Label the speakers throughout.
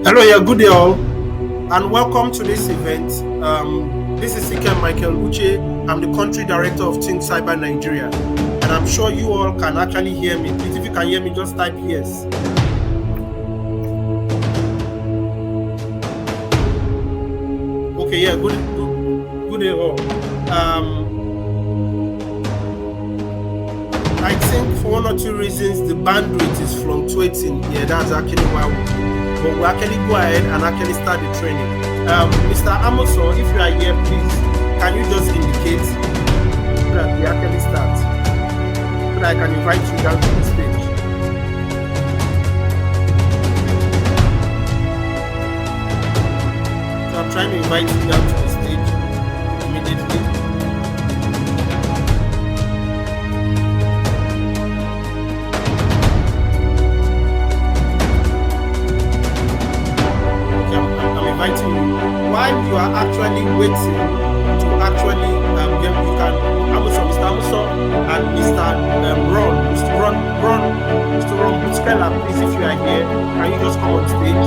Speaker 1: Hello, yeah, good day all, and welcome to this event. This is Ikem Michael Uche. I'm the country director of Think Cyber Nigeria, and I'm sure you all can actually hear me. Please, if you can hear me, just type yes. Okay, yeah, good day all. I think for one or two reasons the bandwidth is fluctuating here. That's actually why but we'll actually go ahead and actually start the training. Mr. Amoso, if you are here, please, can you just indicate so that we actually start? So that I can invite you down to the stage. So I'm trying to invite you down to the stage immediately. While you are actually waiting to actually you can Mr. Amuso and Mr. Ron Buskela, please, if you are here, can you just come on stage?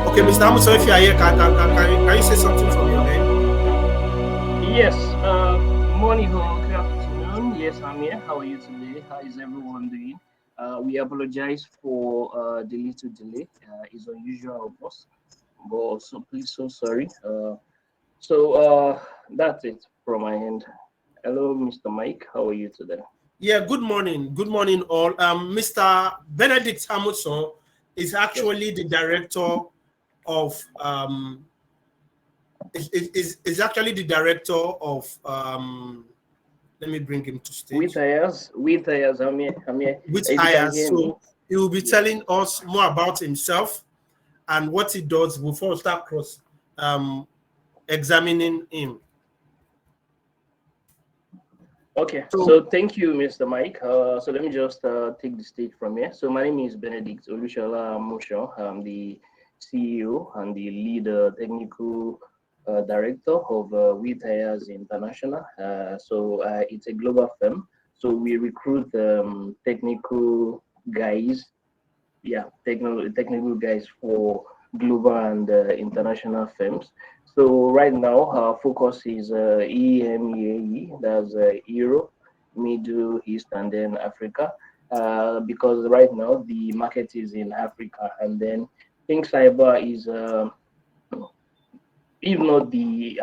Speaker 1: Okay, Mr. Amuso, if you are here, can you say something from your end?
Speaker 2: Yes, morning or good afternoon. Yes, I'm here. How are you today? How is everyone doing? We apologize for the little delay. It's unusual of us, but also please so sorry. That's it from my end. Hello, Mr. Mike. How are you today?
Speaker 1: Yeah, good morning. Good morning, all. Mr. Benedict Hamilton is actually the director of is actually the director of let me bring him to stage.
Speaker 2: With Ayaz, I'm here.
Speaker 1: With Ayaz, so he will be telling us more about himself and what he does before we start cross examining him.
Speaker 2: Okay, so thank you, Mr. Mike. So let me just take the stage from here. So my name is Benedict Olushola Mosho. I'm the CEO and the lead technical director of WeTires International. It's a global firm. So we recruit technical guys, technical guys for global and international firms. So right now, our focus is EMEAE, that's Europe, Middle East, and then Africa. Because right now the market is in Africa, and then Think Cyber is, if not the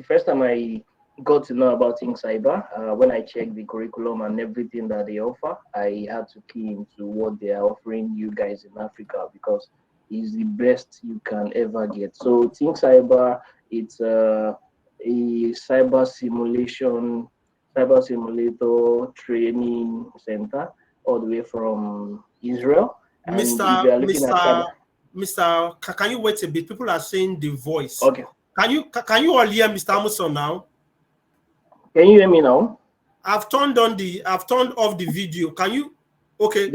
Speaker 2: first time I got to know about Think Cyber, when I checked the curriculum and everything that they offer, I had to key into what they are offering you guys in Africa, because is the best you can ever get. So Think Cyber, it's a cyber simulator training center all the way from Israel. And if you are looking
Speaker 1: Mr. Can you wait a bit? People are saying the voice.
Speaker 2: Okay.
Speaker 1: Can you all hear Mr. Amuson now?
Speaker 2: Can you hear me now?
Speaker 1: I've turned off the video. Can you? Okay.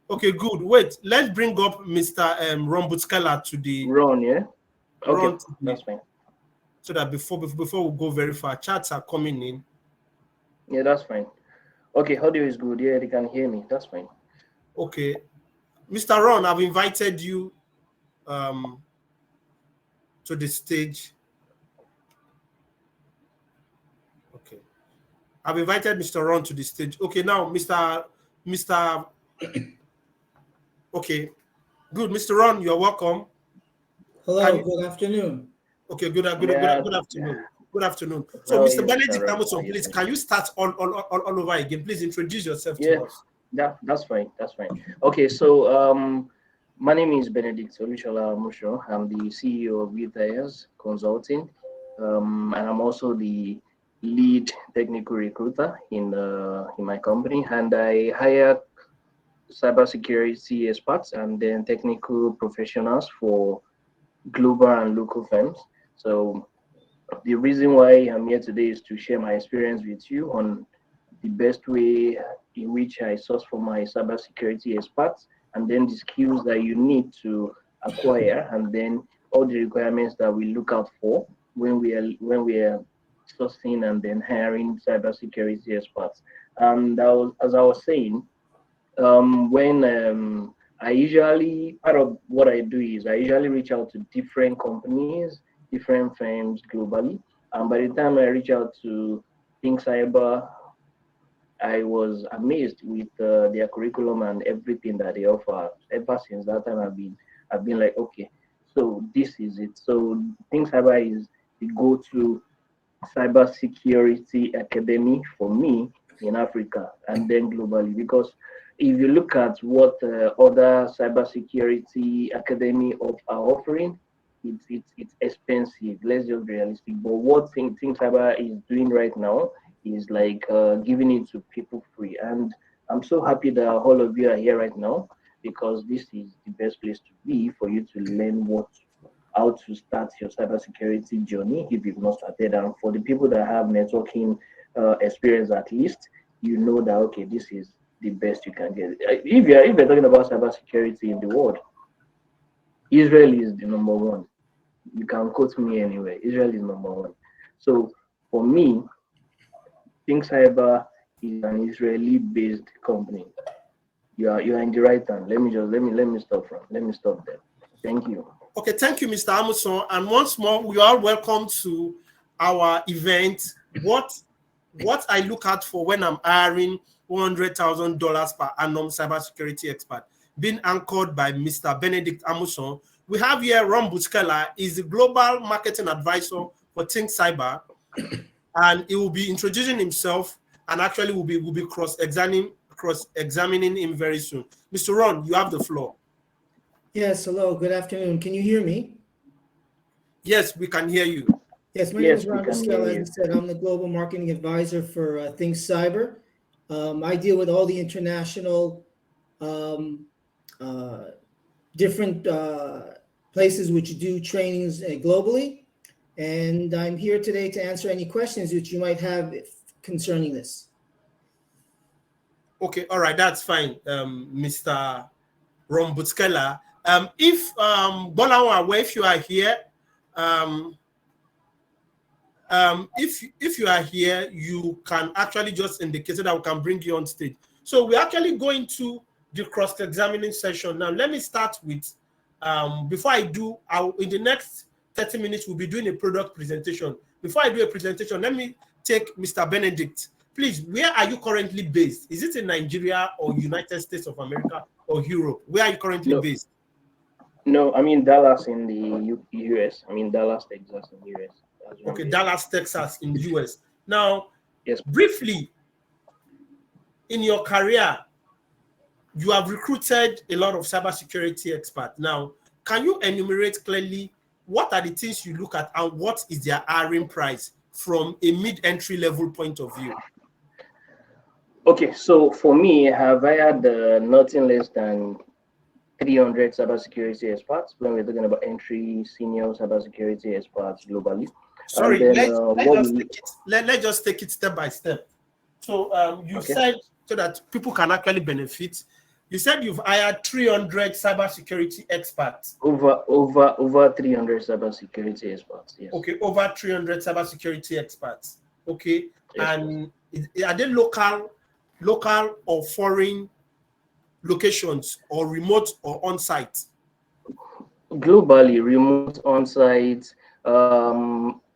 Speaker 1: Okay, good. Wait, let's bring up Mr. Ron Buskela to the
Speaker 2: Ron, yeah. Okay, that's fine.
Speaker 1: So that before we go very far, chats are coming in.
Speaker 2: Yeah, that's fine. Okay, audio is good. Yeah, they can hear me. That's fine.
Speaker 1: Okay, Mr. Ron, I've invited you to the stage. Okay, I've invited Mr. Ron to the stage. Okay, now Mr. Okay, good. Mr. Ron, you're welcome.
Speaker 3: Hello, good afternoon.
Speaker 1: Okay, good afternoon. Good afternoon. So, Mr. Benedict Amuson, please, can you start all over again? Please introduce yourself to us.
Speaker 2: Yeah, that's fine. Okay, so my name is Benedict Olushola Musho. I'm the CEO of WeTires Consulting, and I'm also the lead technical recruiter in my company, and I hire cybersecurity experts and then technical professionals for global and local firms. So the reason why I'm here today is to share my experience with you on the best way in which I source for my cybersecurity experts, and then the skills that you need to acquire, and then all the requirements that we look out for when we are sourcing and then hiring cybersecurity experts. And as I was saying, when I usually, part of what I do is I usually reach out to different companies, different firms globally. And by the time I reach out to Think Cyber, I was amazed with their curriculum and everything that they offer. Ever since that time, I've been like, okay, so this is it. So Think Cyber is the go-to cybersecurity academy for me in Africa and then globally. Because if you look at what other cybersecurity academy are offering, it's expensive. Let's just be realistic. But what Think Cyber is doing right now is like giving it to people free. And I'm so happy that all of you are here right now, because this is the best place to be for you to learn how to start your cybersecurity journey if you've not started. And for the people that have networking experience, at least you know that okay, this is the best you can get. If you're talking about cybersecurity in the world, Israel is the number one. You can quote me anywhere. Israel is number one. So for me, Think Cyber is an Israeli-based company. You are in the right hand. Let me stop there. Thank you.
Speaker 1: Okay, thank you, Mr. Amuson. And once more, we are welcome to our event. What I look at for when I'm hiring $100,000 per annum cybersecurity expert, being anchored by Mr. Benedict Amuson. We have here Ron Buskela, is the global marketing advisor for Think Cyber, and he will be introducing himself, and actually will be cross-examining him very soon. Mr. Ron, you have the floor.
Speaker 3: Yes, hello, good afternoon. Can you hear me?
Speaker 1: Yes, we can hear you.
Speaker 3: Yes, my name is Ron Buskela. As I said, I'm the global marketing advisor for Think Cyber. I deal with all the international different places which do trainings globally. And I'm here today to answer any questions that you might have concerning this.
Speaker 1: Okay, all right, that's fine, Mr. Ron Buskela. If Bolawa, if you are here, if you are here, you can actually just indicate so that we can bring you on stage. So we're actually going to the cross-examining session. Now, let me start with, before I do, in the next 30 minutes, we'll be doing a product presentation. Before I do a presentation, let me take Mr. Benedict. Please, where are you currently based? Is it in Nigeria or United States of America or Europe? Where are you currently based?
Speaker 2: No, I'm in Dallas in the US. I'm in Dallas, Texas in the US.
Speaker 1: Okay, Dallas, Texas in the US. Now,
Speaker 2: yes,
Speaker 1: briefly, in your career, you have recruited a lot of cybersecurity experts. Now, can you enumerate clearly what are the things you look at and what is their hiring price from a mid-entry level point of view?
Speaker 2: Okay, so for me, I have hired nothing less than 300 cybersecurity experts when we're talking about entry senior cybersecurity experts globally.
Speaker 1: Sorry, let's just take it step by step. So you said, so that people can actually benefit, you said you've hired 300 cybersecurity experts.
Speaker 2: Over 300 cybersecurity experts, yes.
Speaker 1: Okay, over 300 cybersecurity experts. Okay, yes, and are they local or foreign locations, or remote or on-site?
Speaker 2: Globally, remote, on-site,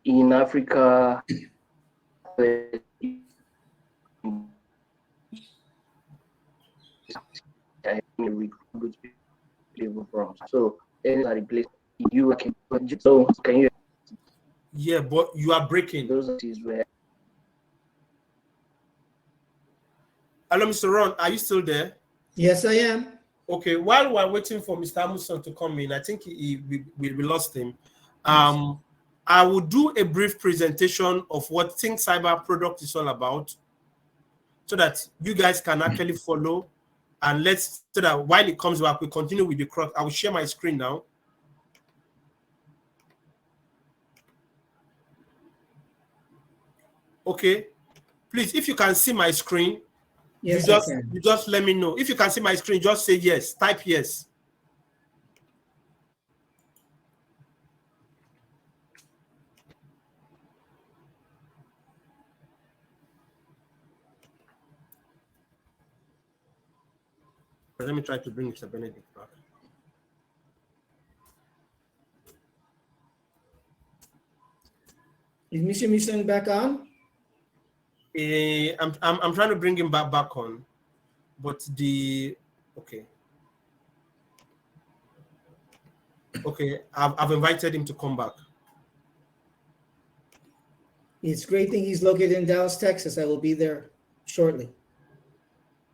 Speaker 2: in Africa, so any place you can. So can you?
Speaker 1: Yeah, but you are breaking.
Speaker 2: Those is where.
Speaker 1: Hello, Mr. Ron, are you still there?
Speaker 3: Yes, I am.
Speaker 1: Okay, while we're waiting for Mr. Amuson to come in, I think we lost him. I will do a brief presentation of what Think Cyber product is all about, so that you guys can actually follow, and so that while it comes back, we continue with the cross. I will share my screen now. Okay, please, if you can see my screen,
Speaker 3: yes,
Speaker 1: you just let me know. If you can see my screen, just say yes, type yes. Let me try to bring Mr. Benedict back.
Speaker 3: Is Mr. Michelin back on?
Speaker 1: I'm trying to bring him back on, but okay. I've invited him to come back.
Speaker 3: It's a great thing he's located in Dallas, Texas. I will be there shortly.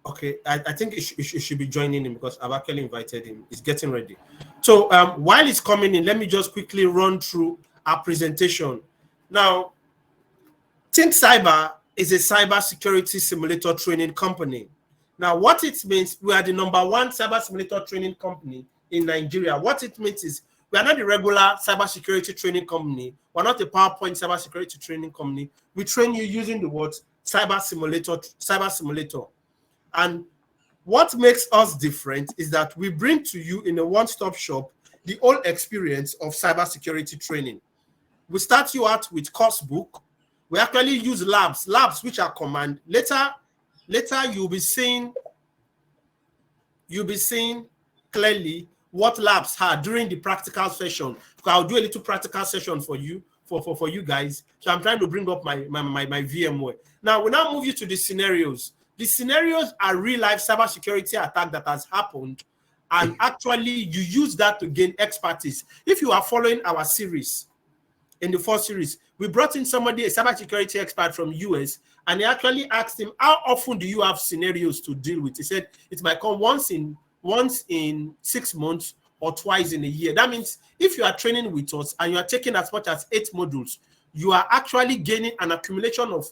Speaker 1: Okay, I think it should be joining him because I've actually invited him. He's getting ready. So while he's coming in, let me just quickly run through our presentation. Now, Think Cyber is a cybersecurity simulator training company. Now, what it means, we are the #1 cyber simulator training company in Nigeria. What it means is we are not the regular cybersecurity training company. We're not a PowerPoint cybersecurity training company. We train you using the word cyber simulator. And what makes us different is that we bring to you in a one-stop shop the whole experience of cybersecurity training. We start you out with course book. We actually use labs which are command. Later you'll be seeing clearly what labs are during the practical session. I'll do a little practical session for you for you guys. So I'm trying to bring up my VMware. Now we now move you to the scenarios. The scenarios are real-life cybersecurity attack that has happened, and actually you use that to gain expertise. If you are following our series, in the first series, we brought in somebody, a cybersecurity expert from US, and he actually asked him, how often do you have scenarios to deal with? He said it might come once in 6 months or twice in a year. That means if you are training with us and you are taking as much as 8 modules, you are actually gaining an accumulation of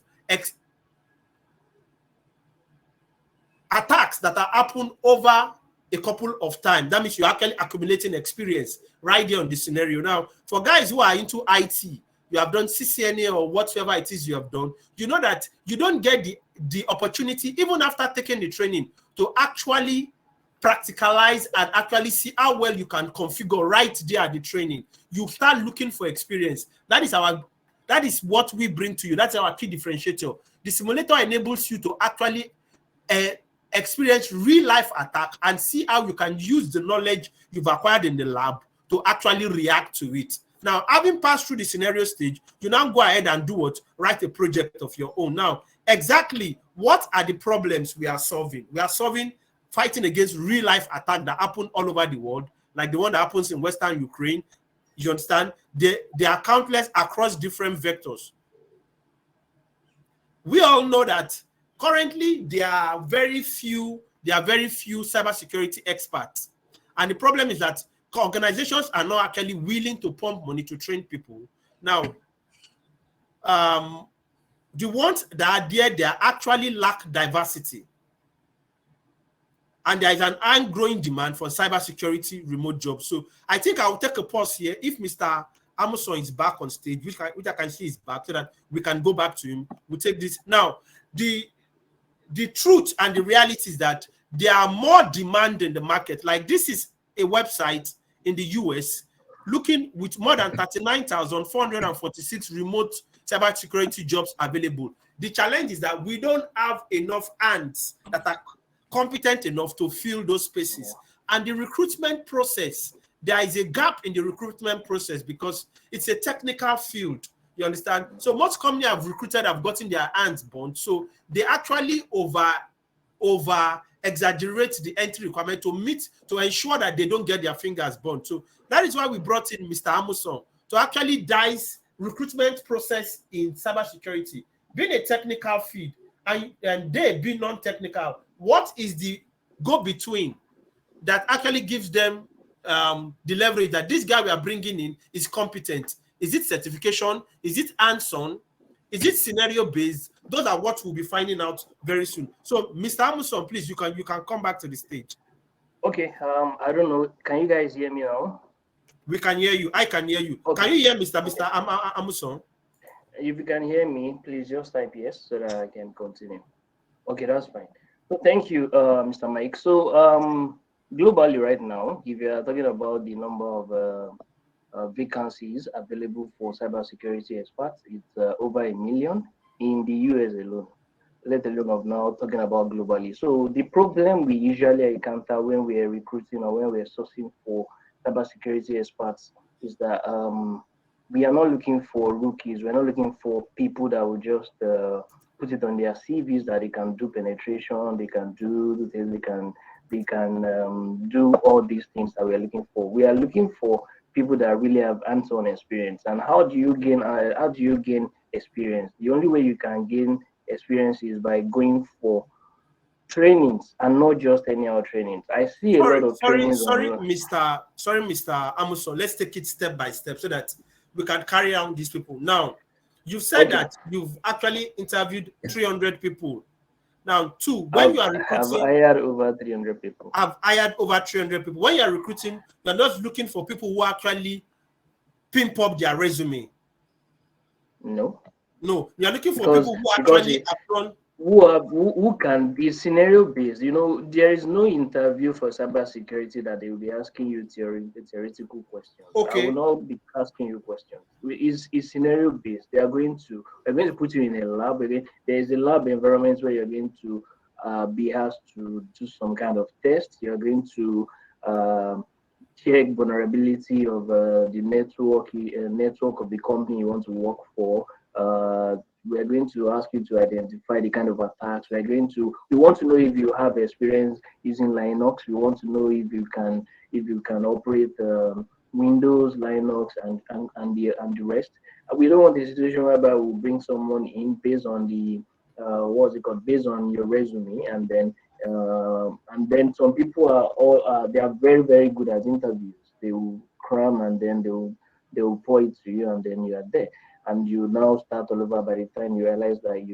Speaker 1: attacks that are happen over a couple of times. That means you're actually accumulating experience right there on the scenario. Now, for guys who are into IT, you have done CCNA or whatever it is you have done, you know that you don't get the opportunity, even after taking the training, to actually practicalize and actually see how well you can configure right there at the training. You start looking for experience. That is what we bring to you. That's our key differentiator. The simulator enables you to actually experience real-life attack and see how you can use the knowledge you've acquired in the lab to actually react to it. Now, having passed through the scenario stage, you now go ahead and do what? Write a project of your own. Now, exactly what are the problems we are solving? We are fighting against real-life attack that happen all over the world, like the one that happens in Western Ukraine. You understand? They are countless across different vectors. We all know that currently there are very few cybersecurity experts. And the problem is that organizations are not actually willing to pump money to train people. Now, the ones that are there, they actually lack diversity. And there is an ongoing demand for cybersecurity remote jobs. So I think I'll take a pause here. If Mr. Amuson is back on stage, which I can see is back, so that we can go back to him. We'll take this. Now, the truth and the reality is that there are more demand in the market. Like, this is a website in the US looking with more than 39,446 remote cybersecurity jobs available. The challenge is that we don't have enough hands that are competent enough to fill those spaces. And the recruitment process, there is a gap in the recruitment process because it's a technical field. You understand? So most companies have recruited, have gotten their hands burnt. So they actually over exaggerate the entry requirement to ensure that they don't get their fingers burnt. So that is why we brought in Mr. Amuson to actually dice recruitment process in cybersecurity. Being a technical field and they being non-technical, what is the go-between that actually gives them the leverage that this guy we are bringing in is competent? Is it certification? Is it hands-on? Is it scenario-based? Those are what we'll be finding out very soon. So, Mr. Amuson, please, you can come back to the stage.
Speaker 2: Okay. I don't know. Can you guys hear me now?
Speaker 1: We can hear you. I can hear you. Okay. Can you hear Mr. Amuson?
Speaker 2: If you can hear me, please just type yes so that I can continue. Okay, that's fine. So thank you, Mr. Mike. So globally right now, if you are talking about the number of vacancies available for cybersecurity experts, it's over 1 million in the US alone. let alone of now talking about globally. So the problem we usually encounter when we are recruiting or when we are sourcing for cybersecurity experts is that we are not looking for rookies. We're not looking for people that will just put it on their CVs that they can do penetration, they can do all these things that we are looking for. We are looking for people that really have hands-on experience. And how do you gain experience? The only way you can gain experience is by going for trainings and not just any other trainings. I see a lot of trainings online.
Speaker 1: Mr. Amuson. Let's take it step by step so that we can carry on these people. Now, you've said that you've actually interviewed 300 people. Now, when you are recruiting,
Speaker 2: I've hired over 300 people.
Speaker 1: I've hired over 300 people. When you are recruiting, you're not looking for people who actually pimp up their resume.
Speaker 2: No,
Speaker 1: you're looking for people who actually have done.
Speaker 2: Who can be scenario based. There is no interview for cybersecurity that they will be asking you theoretical questions.
Speaker 1: Okay.
Speaker 2: I will not be asking you questions. It's scenario based. We're going to put you in a lab. There is a lab environment where you're going to be asked to do some kind of test. You're going to check vulnerability of the network of the company you want to work for. We're going to ask you to identify the kind of attacks. We want to know if you have experience using Linux. We want to know if you can operate Windows, Linux, and the rest. We don't want a situation whereby we'll bring someone in based on the based on your resume, and then some people they are very, very good at interviews. They will cram and then they will pour it to you, and then you are there. And you now start all over by the time you realize that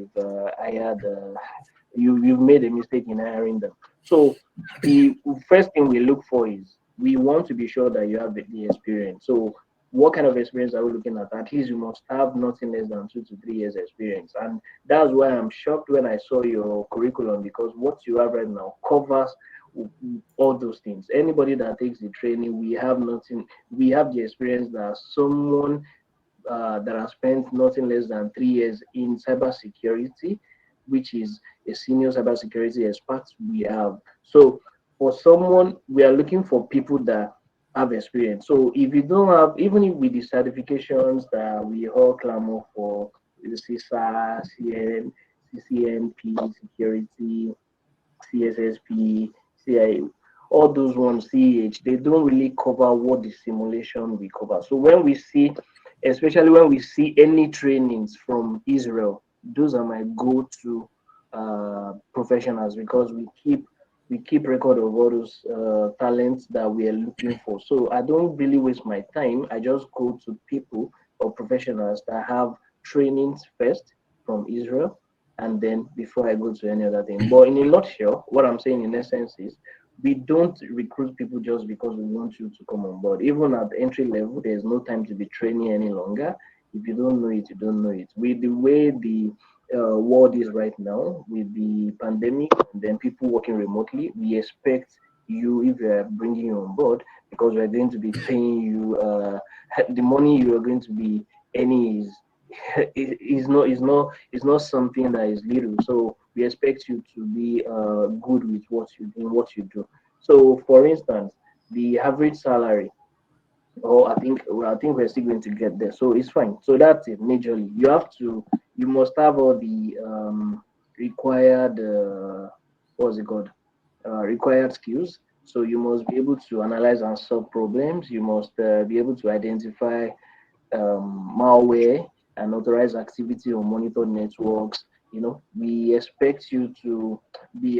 Speaker 2: you've made a mistake in hiring them. So the first thing we look for is we want to be sure that you have the experience. So what kind of experience are we looking at? At least you must have nothing less than 2 to 3 years experience. And that's why I'm shocked when I saw your curriculum, because what you have right now covers all those things. Anybody that takes the training, we have the experience that someone that has spent nothing less than 3 years in cybersecurity, which is a senior cybersecurity expert we have. So for someone, we are looking for people that have experience. So if you don't have, even if with the certifications that we all clamor for, the CISA, CCNP, security, CSSP, CIA, all those ones, CEH, they don't really cover what the simulation we cover. So especially when we see any trainings from Israel, those are my go-to professionals, because we keep record of all those talents that we are looking for. So I don't really waste my time. I just go to people or professionals that have trainings first from Israel, and then before I go to any other thing. But in a nutshell, what I'm saying in essence is, we don't recruit people just because we want you to come on board. Even at the entry level, there's no time to be training any longer. If you don't know it, you don't know it. With the way the world is right now, with the pandemic and then people working remotely, we expect you, if we are bringing you on board, because we're going to be paying you the money you are going to be earning is not something that is little. So we expect you to be good with what you do. So for instance, the average salary, I think we're still going to get there. So it's fine. So that's it majorly. You must have all the required required skills. So you must be able to analyze and solve problems. You must be able to identify malware and authorize activity on monitored networks. We expect you to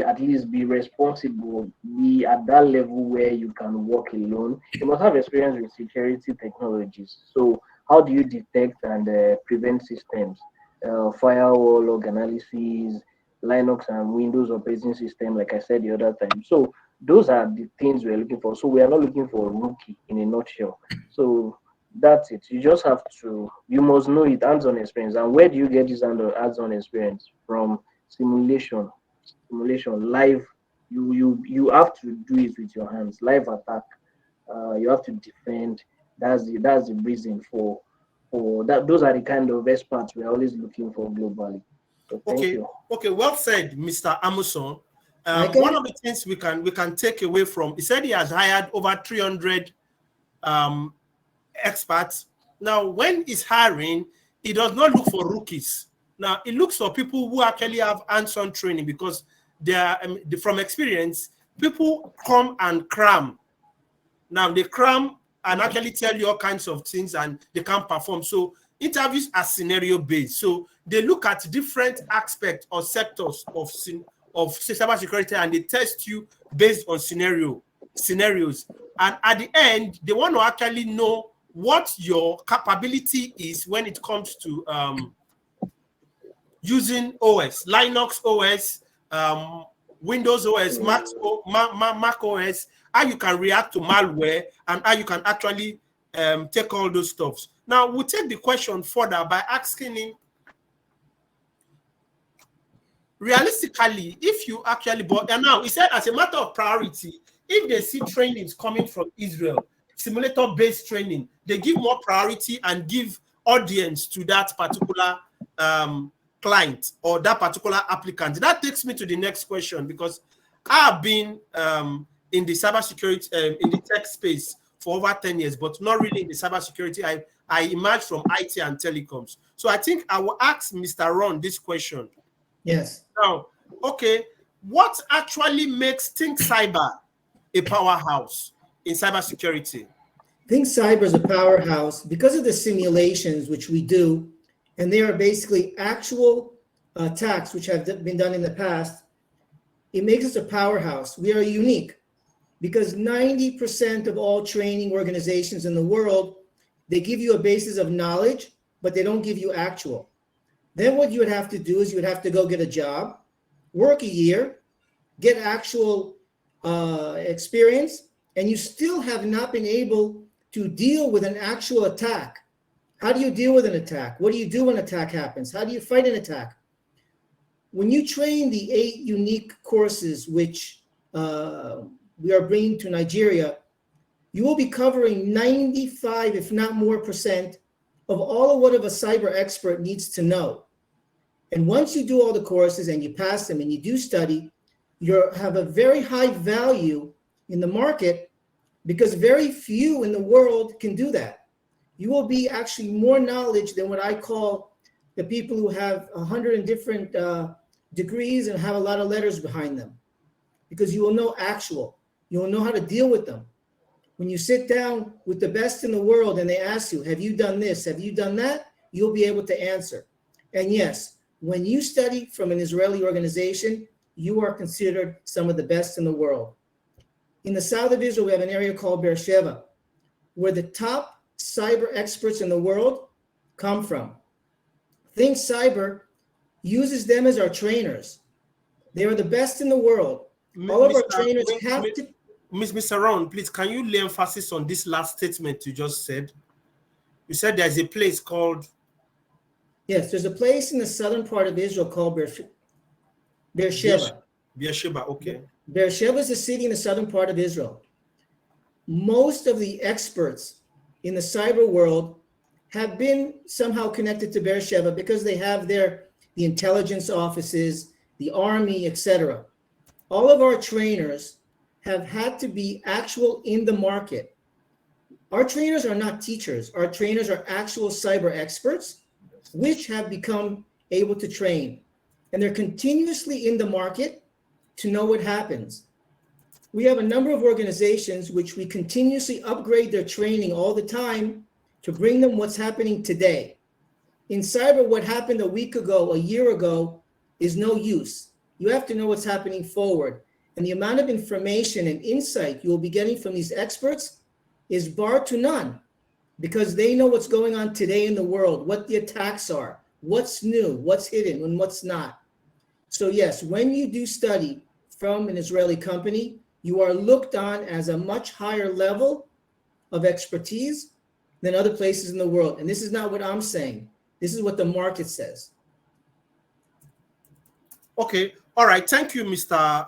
Speaker 2: at least be responsible, be at that level where you can work alone. You must have experience with security technologies. So how do you detect and prevent systems? Firewall, log analysis, Linux and Windows operating system, like I said the other time. So those are the things we're looking for. So we are not looking for a rookie in a nutshell. So that's it. You must know it, hands-on experience. And where do you get this hands-on experience? From simulation, live. You have to do it with your hands. Live attack. You have to defend. That's the reason for that. Those are the kind of experts we're always looking for globally. So thank you.
Speaker 1: Okay, well said, Mr. Amuson. One of the things we can take away from, he said he has hired over 300 experts. Now, when he's hiring, he does not look for rookies. Now, he looks for people who actually have hands-on training, because they are, from experience, people come and cram. Now, they cram and actually tell you all kinds of things, and they can't perform. So interviews are scenario-based. So they look at different aspects or sectors of cybersecurity, and they test you based on scenarios. And at the end, they want to actually know what your capability is when it comes to using OS, Linux OS, Windows OS, Mac OS, how you can react to malware, and how you can actually take all those stuffs. Now, we'll take the question further by asking him, realistically, if you actually bought, and now he said as a matter of priority, if they see trainings coming from Israel, simulator-based training, they give more priority and give audience to that particular client or that particular applicant. That takes me to the next question, because I've been in the cybersecurity, in the tech space for over 10 years, but not really in the cybersecurity. I emerged from IT and telecoms. So I think I will ask Mr. Ron this question.
Speaker 3: Yes.
Speaker 1: Now, okay, what actually makes Think Cyber a powerhouse in cybersecurity?
Speaker 3: Think Cyber is a powerhouse because of the simulations which we do, and they are basically actual attacks which have been done in the past. It makes us a powerhouse. We are unique because 90% of all training organizations in the world, they give you a basis of knowledge, but they don't give you actual. Then what you would have to do is you would have to go get a job, work a year, get actual experience, and you still have not been able to deal with an actual attack. How do you deal with an attack? What do you do when an attack happens? How do you fight an attack? When you train the 8 unique courses which we are bringing to Nigeria, you will be covering 95, if not more % of all of what a cyber expert needs to know. And once you do all the courses and you pass them and you do study, you have a very high value in the market because very few in the world can do that. You will be actually more knowledge than what I call the people who have 100 different degrees and have a lot of letters behind them, because you will know actual. You will know how to deal with them. When you sit down with the best in the world and they ask you, have you done this? Have you done that? You'll be able to answer. And yes, when you study from an Israeli organization, you are considered some of the best in the world. In the south of Israel, we have an area called Beersheba, where the top cyber experts in the world come from. Think Cyber uses them as our trainers. They are the best in the world. All of our trainers have to...
Speaker 1: Mr. Ron, please, can you lay emphasis on this last statement you just said? You said there's a place called...
Speaker 3: Yes, there's a place in the southern part of Israel called Beersheba.
Speaker 1: Beersheba, okay.
Speaker 3: Beersheba is a city in the southern part of Israel. Most of the experts in the cyber world have been somehow connected to Beersheba because they have the intelligence offices, the army, etc. All of our trainers have had to be actual in the market. Our trainers are not teachers. Our trainers are actual cyber experts, which have become able to train. And they're continuously in the market to know what happens. We have a number of organizations which we continuously upgrade their training all the time to bring them what's happening today. In cyber, what happened a week ago, a year ago, is no use. You have to know what's happening forward. And the amount of information and insight you will be getting from these experts is bar to none, because they know what's going on today in the world, what the attacks are, what's new, what's hidden, and what's not. So yes, when you do study from an Israeli company, you are looked on as a much higher level of expertise than other places in the world. And this is not what I'm saying. This is what the market says.
Speaker 1: Okay. All right. Thank you, Mr.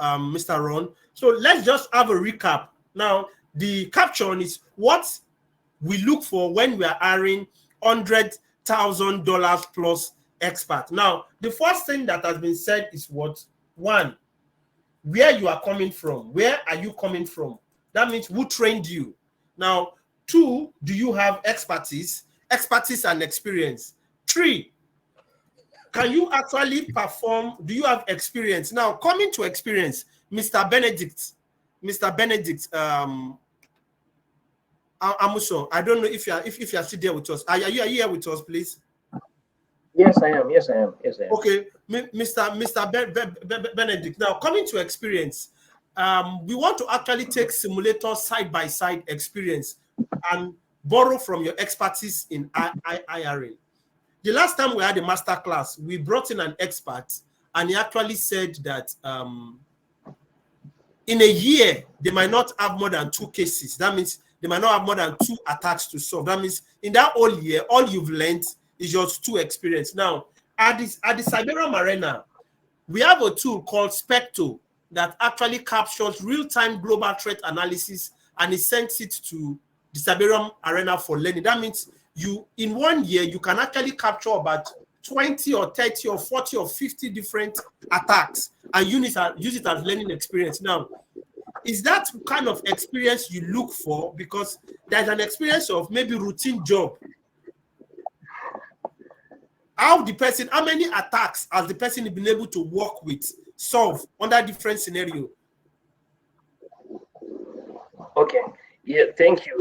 Speaker 1: Ron. So let's just have a recap. Now, the caption is what we look for when we are hiring $100,000 plus expert. Now, the first thing that has been said is what? One, where you are coming from. Where are you coming from? That means who trained you. Now, two, do you have expertise and experience? Three, can you actually perform? Do you have experience? Now, coming to experience, Mr. Benedict, Amuso, I don't know if you are still there with us. Are you here with us, please?
Speaker 2: Yes, I am. Yes, I am.
Speaker 1: Okay, Mr. Benedict. Now, coming to experience, we want to actually take simulator side-by-side experience and borrow from your expertise in IRA. The last time we had a master class, we brought in an expert, and he actually said that in a year, they might not have more than 2 cases. That means they might not have more than 2 attacks to solve. That means in that whole year, all you've learned is just 2 experience. Now, at the Cyberum Arena, we have a tool called Specto that actually captures real-time global threat analysis, and it sends it to the Cyberum Arena for learning. That means in 1 year, you can actually capture about 20 or 30 or 40 or 50 different attacks and use it as learning experience. Now, is that kind of experience you look for? Because there's an experience of maybe routine job. How many attacks has the person been able to work with, solve under different scenario?
Speaker 2: Okay. Yeah, thank you.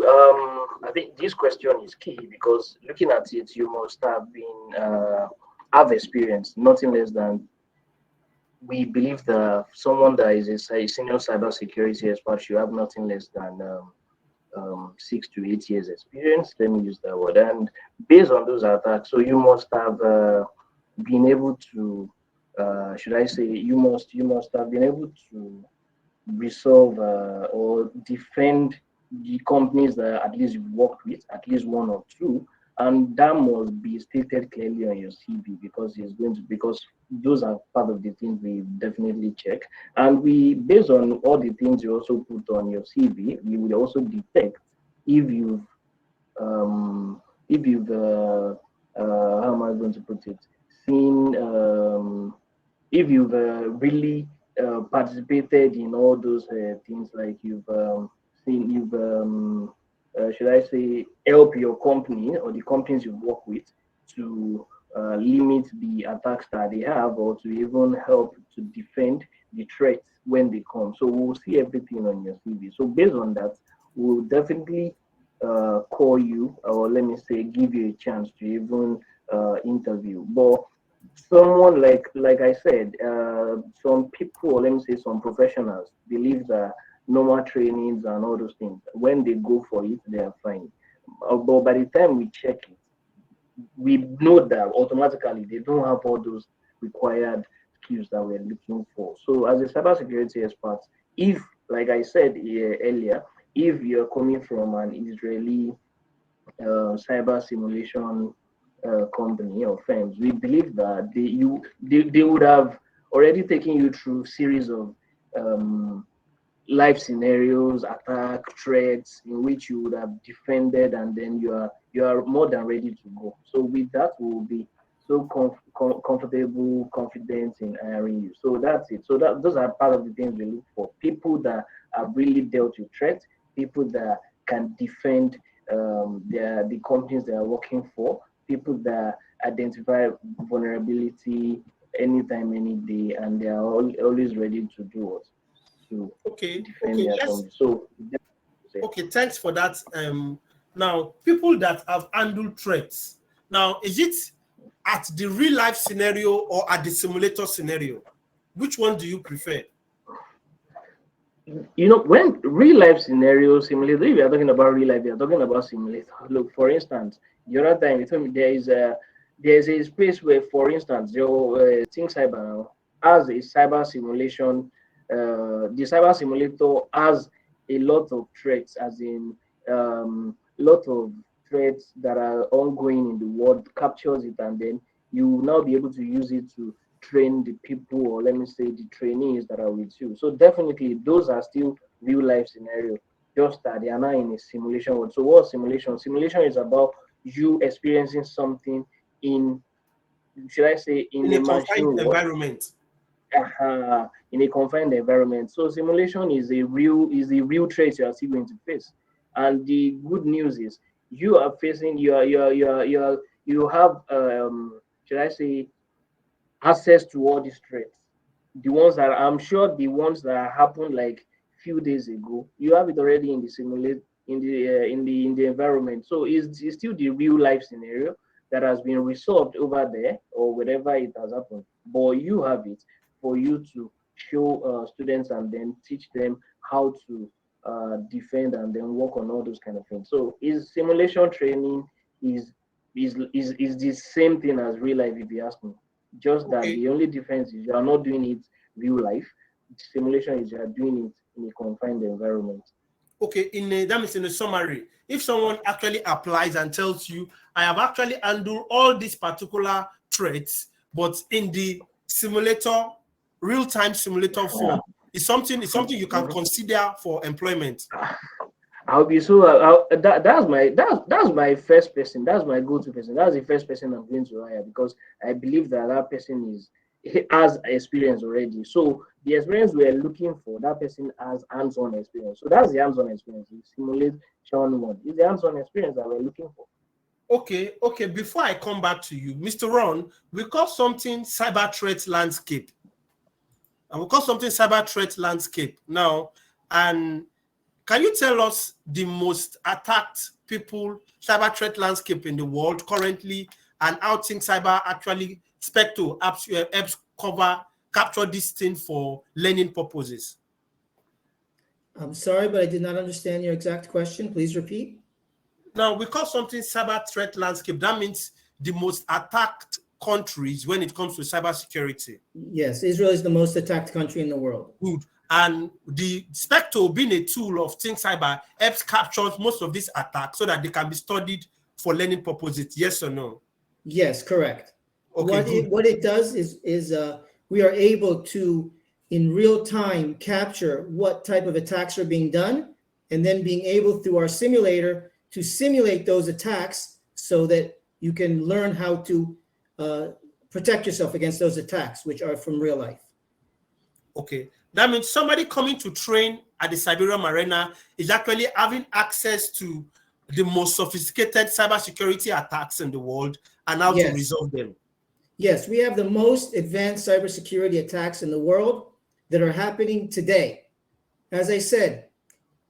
Speaker 2: I think this question is key because looking at it, you must have been have experience, nothing less than. We believe that someone that is a senior cybersecurity expert should have nothing less than 6 to 8 years experience. Let me use that word. And based on those attacks, so you must have been able to, should I say, you must have been able to resolve or defend the companies that at least you've worked with, at least 1 or 2, and that must be stated clearly on your CV because those are part of the things we definitely check. And based on all the things you also put on your CV, we will also detect if you've how am I going to put it? Seen if you've really participated in all those things, like should I say, help your company or the companies you work with to limit the attacks that they have, or to even help to defend the threats when they come. So we'll see everything on your CV. So based on that, we'll definitely call you, or let me say, give you a chance to even interview. But someone like I said, some people, or let me say some professionals, believe that normal trainings and all those things, when they go for it, they are fine. But by the time we check it, we know that automatically they don't have all those required skills that we're looking for. So as a cybersecurity expert, if, like I said earlier, if you're coming from an Israeli cyber simulation company or firms, we believe that they would have already taken you through series of live scenarios, attack, threats in which you would have defended, and then you are more than ready to go. So with that, we will be so comfortable, confident in hiring you. So that's it. So those are part of the things we look for. People that have really dealt with threats, people that can defend the companies they are working for, people that identify vulnerability anytime, any day, and they are always ready to do it.
Speaker 1: Okay, thanks for that. Now, people that have handled threats. Now, is it at the real life scenario or at the simulator scenario? Which one do you prefer?
Speaker 2: When real life scenario, simulator, if you're talking about real life, you're talking about simulator. Look, for instance, the other time you told me there's a space where, for instance, your Think Cyber has a cyber simulation. The cyber simulator has a lot of threats, as in lot of threats that are ongoing in the world, captures it, and then you will now be able to use it to train the people, or let me say the trainees that are with you. So definitely those are still real life scenarios, just that they are not in a simulation world. So what's simulation? Simulation is about you experiencing something in should I say, in a
Speaker 1: confined
Speaker 2: machine
Speaker 1: environment.
Speaker 2: In a confined environment. So simulation is a real threat you are still going to face. And the good news is you are facing you have should I say access to all these threats. The ones that I'm sure the ones that happened like few days ago, you have it already in the simulate in the environment. So it's still the real life scenario that has been resolved over there or wherever it has happened. But you have it for you to show students and then teach them how to defend and then work on all those kind of things. So is simulation training is the same thing as real life, if you ask me. Just that the only difference is you are not doing it real life. Simulation is you are doing it in a confined environment.
Speaker 1: Okay, that means in a summary, if someone actually applies and tells you, I have actually handled all these particular threats, but in the simulator, real-time simulator form, it's something you can consider for employment.
Speaker 2: I'll be so that's my first person. That's my go-to person. That's the first person I'm going to hire because I believe that person has experience already. So the experience we are looking for, that person has hands-on experience. So that's the hands-on experience. The simulation one is the hands-on experience that we're looking for.
Speaker 1: Okay. Before I come back to you, Mr. Ron, we call something cyber threat landscape. And we call something cyber threat landscape now. And can you tell us the most attacked cyber threat landscape in the world currently, and how things cyber actually Specto helps capture this thing for learning purposes?
Speaker 3: I'm sorry, but I did not understand your exact question. Please repeat.
Speaker 1: Now, we call something cyber threat landscape. That means the most attacked countries when it comes to cybersecurity.
Speaker 3: Yes, Israel is the most attacked country in the world.
Speaker 1: Good. And the Specto, being a tool of Think Cyber, helps capture most of these attacks so that they can be studied for learning purposes. Yes or no?
Speaker 3: Yes, correct.
Speaker 1: Okay.
Speaker 3: What it does is we are able to, in real time, capture what type of attacks are being done, and then being able through our simulator to simulate those attacks so that you can learn how to protect yourself against those attacks, which are from real life.
Speaker 1: Okay. That means somebody coming to train at the Cyberium Arena is actually having access to the most sophisticated cybersecurity attacks in the world and how to resolve them.
Speaker 3: Yes, we have the most advanced cybersecurity attacks in the world that are happening today. As I said,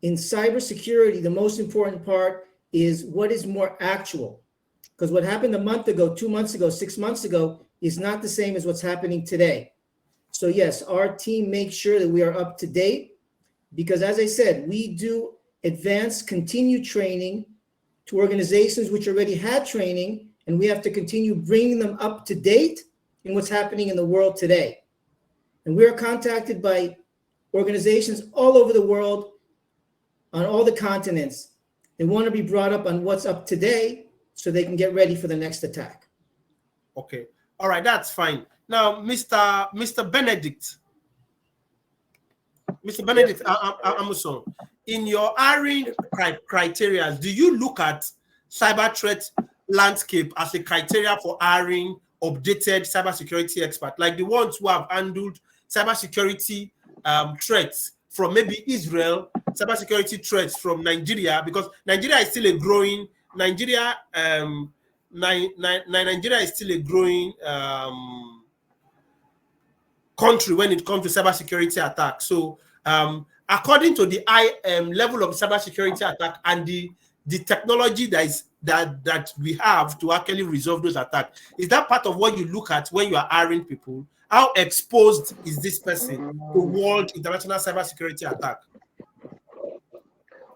Speaker 3: in cybersecurity, the most important part is what is more actual. Because what happened a month ago, 2 months ago, 6 months ago is not the same as what's happening today. So yes, our team makes sure that we are up to date because, as I said, we do advanced continued training to organizations which already had training, and we have to continue bringing them up to date in what's happening in the world today. And we are contacted by organizations all over the world, on all the continents. They want to be brought up on what's up today so they can get ready for the next attack.
Speaker 1: Okay. All right, that's fine. Now, Mr. Benedict, Amuson, in your hiring criteria, do you look at cyber threat landscape as a criteria for hiring updated cybersecurity expert, like the ones who have handled cybersecurity threats from maybe Israel, cybersecurity threats from Nigeria, because Nigeria is still a growing Nigeria is still a growing country when it comes to cybersecurity attacks. So, according to the high level of cybersecurity attack and the technology that we have to actually resolve those attacks, is that part of what you look at when you are hiring people? How exposed is this person to world international cybersecurity attack?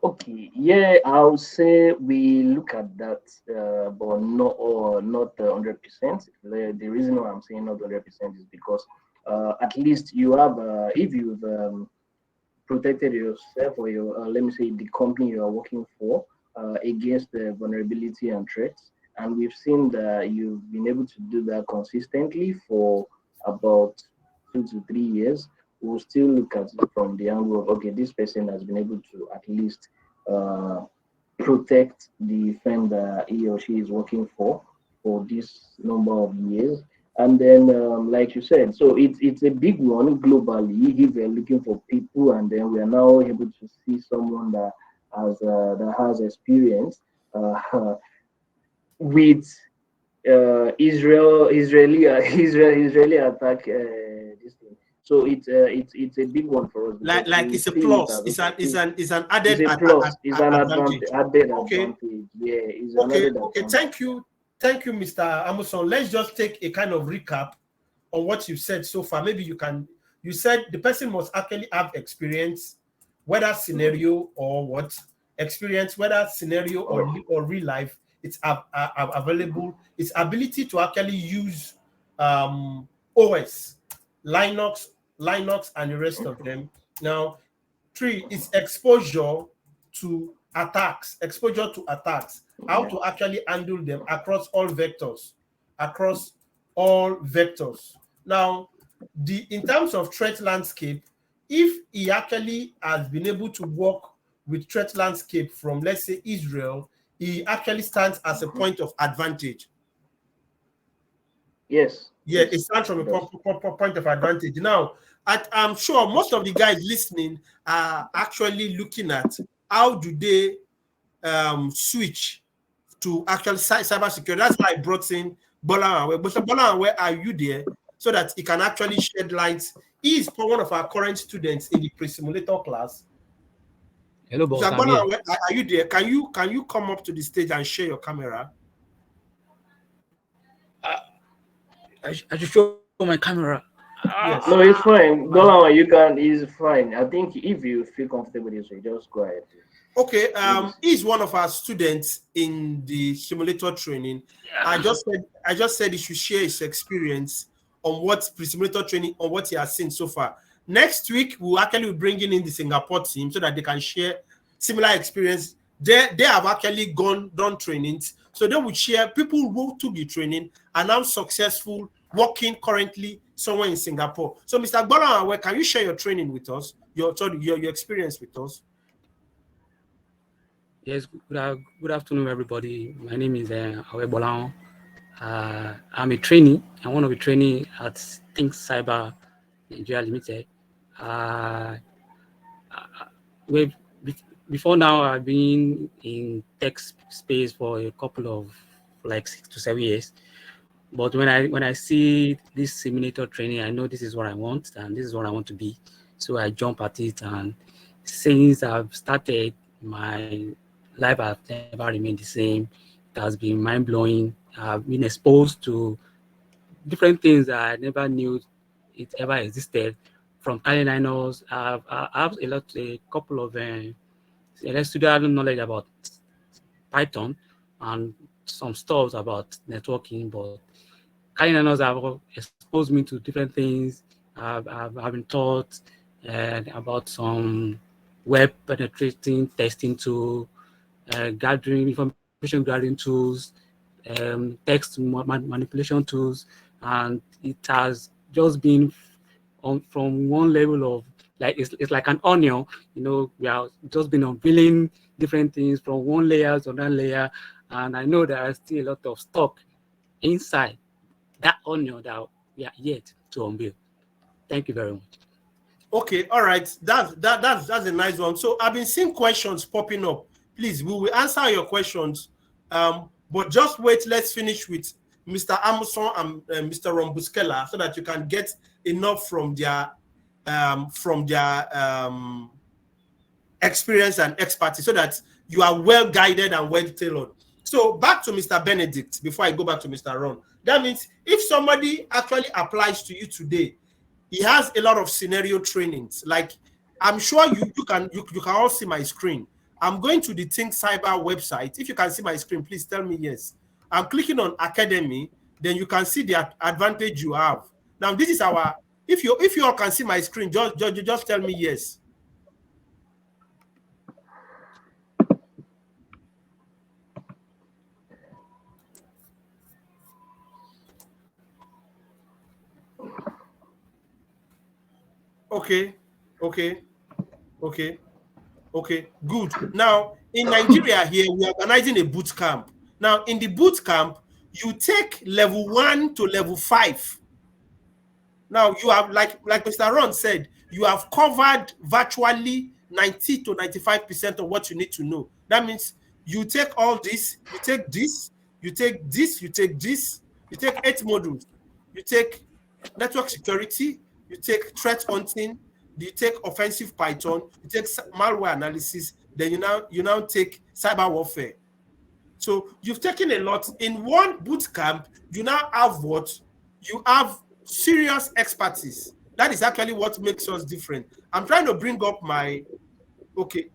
Speaker 2: Okay, yeah, I'll say we look at that, but not 100%. The reason why I'm saying not 100% is because at least you have, if you've protected yourself or your, let me say, the company you are working for against the vulnerability and threats, and we've seen that you've been able to do that consistently for about 2 to 3 years, we'll still look at it from the angle of, okay, this person has been able to at least protect the firm that he or she is working for this number of years. And then, like you said, so it's a big one globally. If we're looking for people, and then we are now able to see someone that has experience with Israeli attack. This thing. So it's a big one for us.
Speaker 1: Like it's a plus. It's an added
Speaker 2: it's a plus. It's an
Speaker 1: advantage.
Speaker 2: added
Speaker 1: Okay.
Speaker 2: advantage. Yeah. It's
Speaker 1: Okay.
Speaker 2: an
Speaker 1: Okay.
Speaker 2: advantage.
Speaker 1: Thank you, Mr. Amuson. Let's just take a kind of recap on what you've said so far. Maybe you can. You said the person must actually have experience, whether scenario or what experience, whether scenario or real life. It's available. Its ability to actually use OS, Linux, and the rest of them. Now, 3 is exposure to attacks. How to actually handle them across all vectors. Now, in terms of threat landscape, if he actually has been able to work with threat landscape from, let's say, Israel, he actually stands as a point of advantage.
Speaker 2: Yes.
Speaker 1: Yeah, it stands from a point of advantage. Now, I'm sure most of the guys listening are actually looking at how do they switch to actual cybersecurity. That's why I brought in Bolawanwe. But Bolawanwe, are you there so that he can actually shed light? He is one of our current students in the pre-simulator class.
Speaker 4: Hello, boss.
Speaker 1: Bolawanwe, are you there? Can you come up to the stage and share your camera?
Speaker 4: I should show my camera.
Speaker 1: Yes.
Speaker 2: No, it's fine. Bolawanwe, you can. It's fine. I think if you feel comfortable with this, just go ahead.
Speaker 1: Okay, he's one of our students in the simulator training. Yeah. I just said he should share his experience on what pre-simulator training, on what he has seen so far. Next week, we'll actually be bringing in the Singapore team so that they can share similar experience. They have actually done trainings, so they will share people who took the training and now successful working currently somewhere in Singapore. So, Mr. Bolawanwe, can you share your training with us, your experience with us?
Speaker 4: Yes, good afternoon, everybody. My name is Awe Bolawanwe. I'm a trainee. I'm one of the trainees at Think Cyber Nigeria Limited. Before now, I've been in tech space for a couple of 6 to 7 years. But when I see this simulator training, I know this is what I want and this is what I want to be. So I jump at it, and since I've started, my life has never remained the same. It has been mind-blowing. I've been exposed to different things that I never knew it ever existed. From Kali Linux, I have a couple of student knowledge about Python and some stuff about networking, but Kali Linux have exposed me to different things. I've been taught about some web penetrating testing tool, gathering information gathering tools, text manipulation tools, and it has just been from one level of it's like an onion. We have just been unveiling different things from one layer to another layer, and I know there are still a lot of stock inside that onion that we are yet to unveil. Thank you very much.
Speaker 1: Okay, all right, that's a nice one. So I've been seeing questions popping up. Please, we will answer your questions, but just wait. Let's finish with Mr. Amuson and Mr. Rombuskela so that you can get enough from their experience and expertise, so that you are well guided and well tailored. So back to Mr. Benedict before I go back to Mr. Ron. That means if somebody actually applies to you today, he has a lot of scenario trainings. Like, I'm sure you can all see my screen. I'm going to the Think Cyber website. If you can see my screen, please tell me yes. I'm clicking on Academy, then you can see the advantage you have. Now, this is our, if you all can see my screen, just tell me yes. Okay, good. Now, in Nigeria here, we are organizing a boot camp. Now, in the boot camp, You take level 1 to level 5. Now you have, like Mr. Ron said, you have covered virtually 90 to 95% of what you need to know. That means you take all this, you take this, you take this, you take this, you take 8 modules. You take network security, you take threat hunting, you take offensive Python, you take malware analysis, then you now take cyber warfare. So you've taken a lot. In one boot camp, you now have what? You have serious expertise. That is actually what makes us different. I'm trying to bring up my, okay.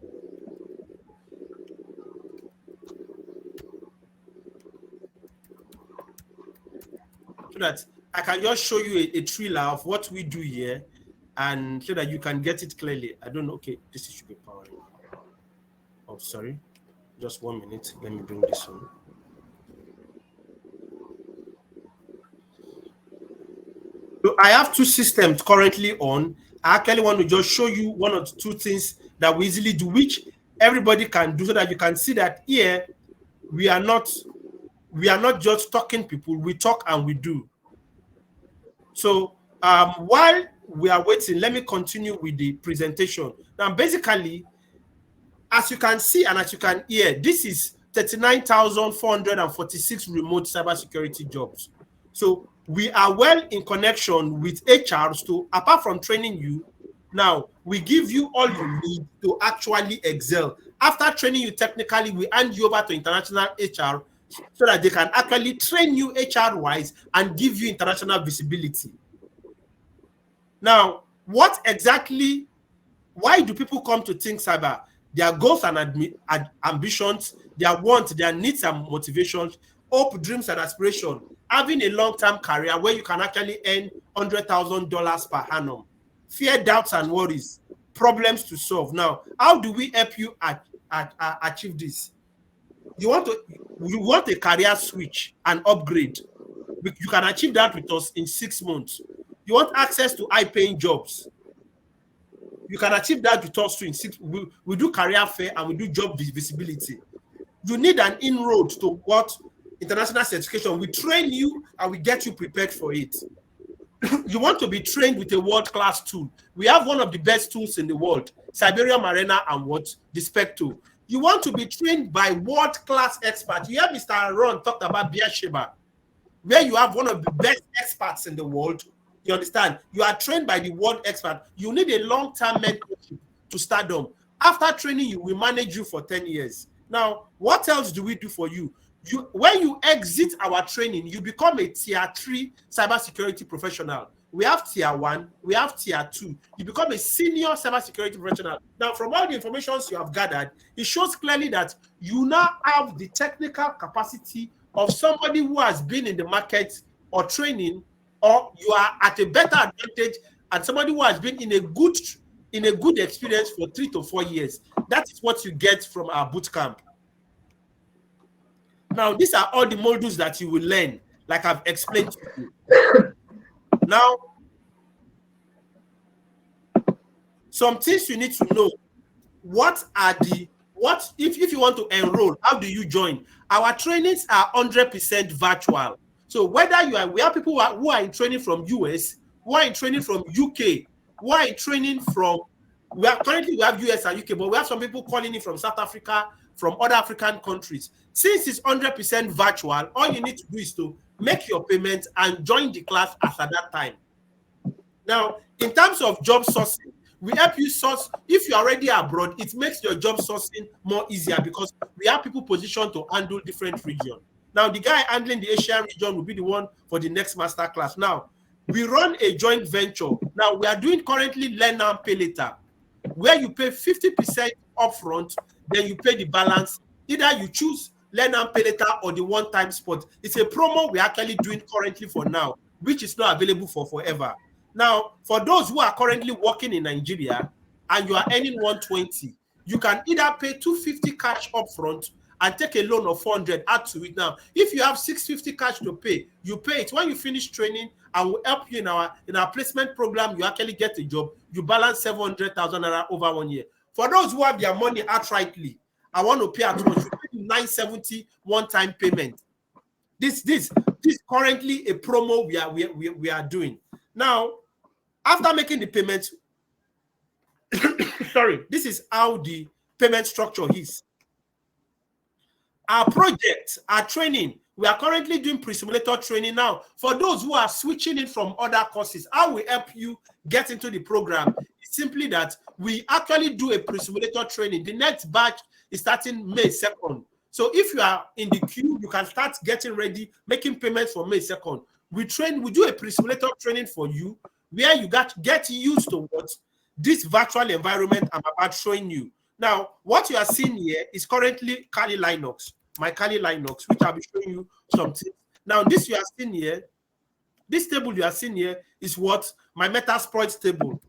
Speaker 1: So that I can just show you a trailer of what we do here, and so that you can get it clearly. I don't know. Okay, this should be powering. Oh, sorry. Just 1 minute. Let me bring this on. So I have 2 systems currently on. I actually want to just show you 1 or 2 things that we easily do, which everybody can do, so that you can see that here we are not just talking people, we talk and we do. So while we are waiting, let me continue with the presentation. Now, basically, as you can see and as you can hear, this is 39,446 remote cybersecurity jobs. So we are well in connection with HRs to, apart from training you, now we give you all you need to actually excel. After training you technically, we hand you over to international HR so that they can actually train you HR-wise and give you international visibility. Now, what exactly, why do people come to Think Cyber? Their goals and ambitions, their wants, their needs and motivations, hope, dreams and aspirations, having a long-term career where you can actually earn $100,000 per annum, fear, doubts and worries, problems to solve. Now, how do we help you achieve this? You want a career switch and upgrade. You can achieve that with us in 6 months. You want access to high-paying jobs. You can achieve that with us too in 6. We do career fair and we do job visibility. You need an inroad to what? International certification. We train you and we get you prepared for it. You want to be trained with a world-class tool. We have one of the best tools in the world, Siberian Arena and what? The Specto. You want to be trained by world-class experts. You have Mr. Ron talked about Beersheba, where you have one of the best experts in the world. You understand? You are trained by the world expert. You need a long-term mentorship to stardom. After training you, we manage you for 10 years. Now, what else do we do for you? When you exit our training, you become a tier 3 cybersecurity professional. We have tier 1, we have tier 2. You become a senior cybersecurity professional. Now, from all the information you have gathered, it shows clearly that you now have the technical capacity of somebody who has been in the market or training, or you are at a better advantage and somebody who has been in a good experience for 3 to 4 years. That is what you get from our boot camp. Now, these are all the modules that you will learn, like I've explained to you. Now, some things you need to know. If you want to enroll, how do you join? Our trainings are 100% virtual. So whether we have people who are in training from US, who are in training from UK, who are in training from, currently we have US and UK, but we have some people calling in from South Africa, from other African countries. Since it's 100% virtual, all you need to do is to make your payment and join the class as at that time. Now, in terms of job sourcing, we help you source. If you're already abroad, it makes your job sourcing more easier because we have people positioned to handle different regions. Now, the guy handling the Asian region will be the one for the next master class. Now, we run a joint venture. Now, we are doing currently Learn and Pay Later, where you pay 50% upfront, then you pay the balance. Either you choose Learn and Pay Later or the one-time spot. It's a promo we're actually doing currently for now, which is not available for forever. Now, for those who are currently working in Nigeria and you are earning 120, you can either pay 250 cash upfront and take a loan of 400, add to it. Now, if you have 650 cash to pay, you pay it. When you finish training, and we'll help you in our placement program, you actually get a job, you balance 700,000 naira over 1 year. For those who have their money outrightly, I want to pay at once, you pay 970 one-time payment. This currently a promo we are doing. Now, after making the payment, sorry, this is how the payment structure is. Our project, our training, we are currently doing pre-simulator training now. For those who are switching in from other courses, how we help you get into the program is simply that we actually do a pre-simulator training. The next batch is starting May 2nd. So if you are in the queue, you can start getting ready, making payments for May 2nd. We do a pre-simulator training for you where you get used to what this virtual environment I'm about showing you. Now, what you are seeing here is currently Kali Linux, my Kali Linux, which I'll be showing you something. Now, this you are seeing here, this table you are seeing here is what my Metasploit table.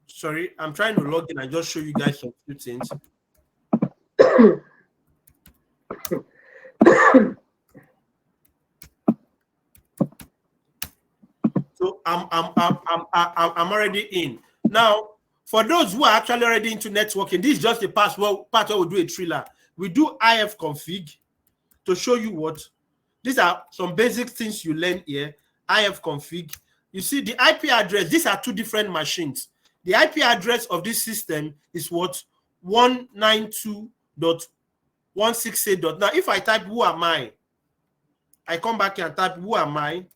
Speaker 1: Sorry, I'm trying to log in and just show you guys some few things. So I'm already in. Now, for those who are actually already into networking, this is just the part where we do a thriller. We do ifconfig to show you what. These are some basic things you learn here. ifconfig. You see the IP address. These are two different machines. The IP address of this system is what? 192.168. Now, if I type who am I come back here and type who am I.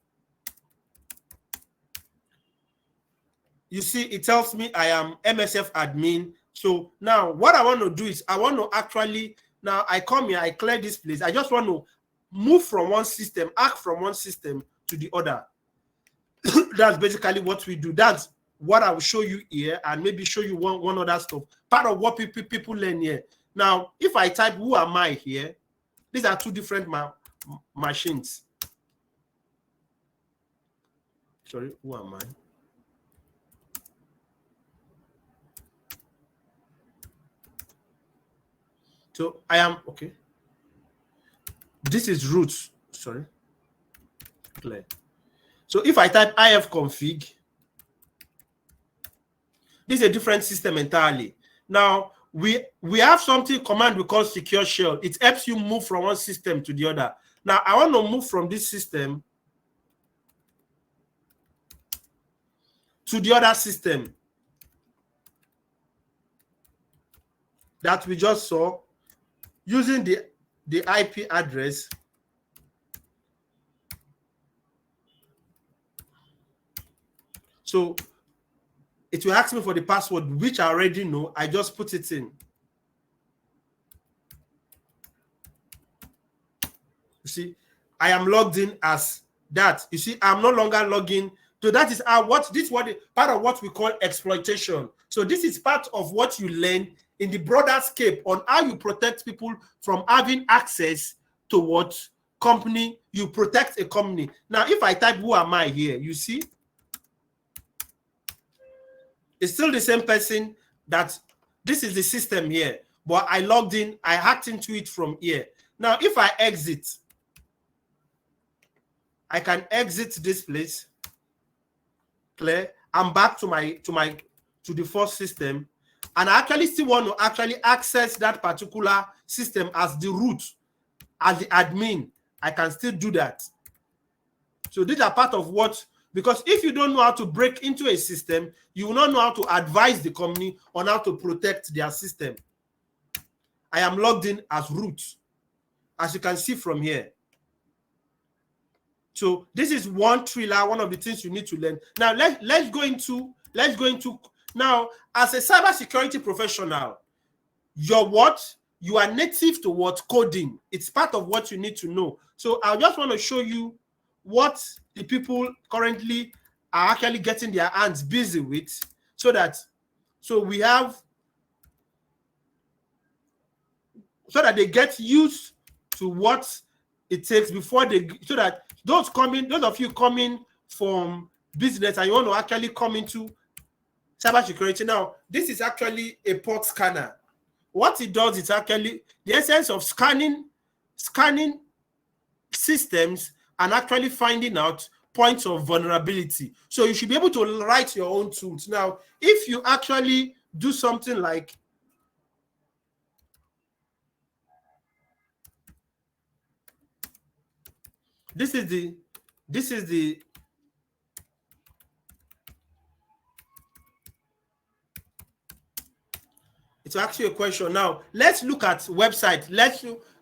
Speaker 1: You see, it tells me I am MSF admin. So now what I want to do is I want to actually, now I come here, I clear this place. I just want to move from one system, act from one system to the other. That's basically what we do. That's what I will show you here, and maybe show you one other stuff. Part of what people learn here. Now, if I type who am I here, these are two different machines. Sorry, who am I? So I am, okay. This is root, sorry. Clear. So if I type ifconfig, this is a different system entirely. Now, we have something command we call secure shell. It helps you move from one system to the other. Now, I want to move from this system to the other system that we just saw using the IP address. So it will ask me for the password, which I already know. I just put it in. You see, I am logged in as that. You see, I'm no longer logging. So that is part of what we call exploitation. So this is part of what you learn in the broader scope on how you protect people from having access to what company you protect a company. Now, if I type who am I here, you see, it's still the same person. That this is the system here, but I logged in, I hacked into it from here. Now, if I exit, I can exit this place. Clear. I'm back to the first system, and I actually still want to actually access that particular system as the root, as the admin. I can still do that. So these are part of what, because if you don't know how to break into a system, you will not know how to advise the company on how to protect their system. I am logged in as root, as you can see from here. So this is one thriller, one of the things you need to learn. Now let's go into now, as a cybersecurity professional, you are native to what? Coding. It's part of what you need to know. So I just want to show you what the people currently are actually getting their hands busy with, so that they get used to what it takes before they, so that those of you coming from business and you want to actually come into cybersecurity. Now, this is actually a port scanner. What it does is actually the essence of scanning systems and actually finding out points of vulnerability. So you should be able to write your own tools. Now, if you actually do something like this is the it's actually a question. Now let's look at website.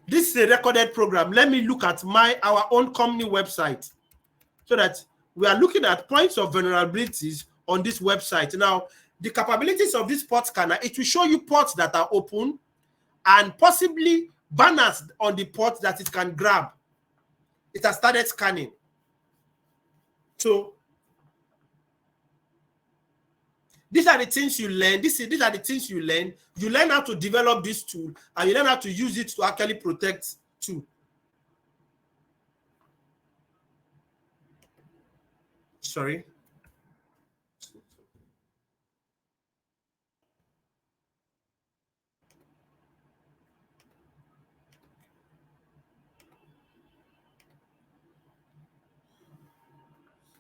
Speaker 1: This is a recorded program. Let me look at our own company website, so that we are looking at points of vulnerabilities on this website. Now, the capabilities of this port scanner, it will show you ports that are open and possibly banners on the port that it can grab. It has started scanning. So these are the things you learn. These are the things you learn. You learn how to develop this tool, and you learn how to use it to actually protect too. Sorry.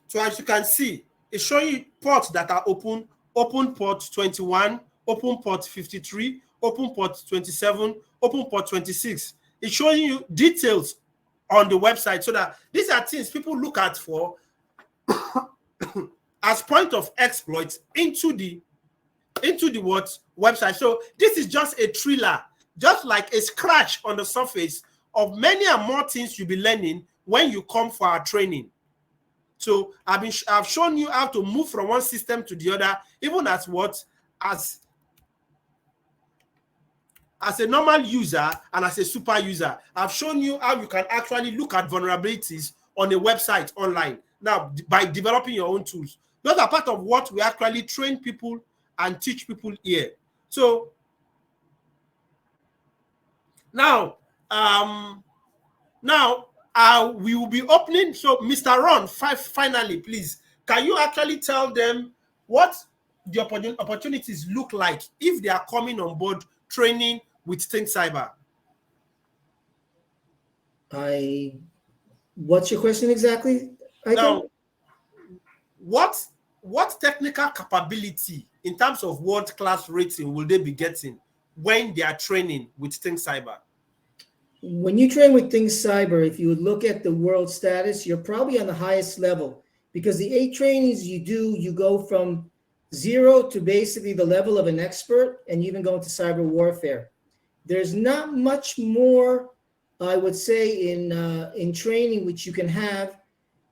Speaker 1: So as you can see, it's showing you ports that are open port 21, open port 53, open port 27, open port 26. It's showing you details on the website, so that these are things people look at for as point of exploits into the website. So this is just a trailer, just like a scratch on the surface of many and more things you'll be learning when you come for our training. So I've shown you how to move from one system to the other, even as a normal user and as a super user. I've shown you how you can actually look at vulnerabilities on a website online. Now, by developing your own tools. Those are part of what we actually train people and teach people here. So now, we will be opening. So, Mr. Ron, finally, please, can you actually tell them what the opportunities look like if they are coming on board training with Think Cyber?
Speaker 3: What's your question exactly?
Speaker 1: Now, what technical capability in terms of world-class rating will they be getting when they are training with Think Cyber?
Speaker 3: When you train with Think Cyber, if you would look at the world status, you're probably on the highest level, because the 8 trainings you do, you go from 0 to basically the level of an expert, and you even go into cyber warfare. There's not much more, I would say, in training which you can have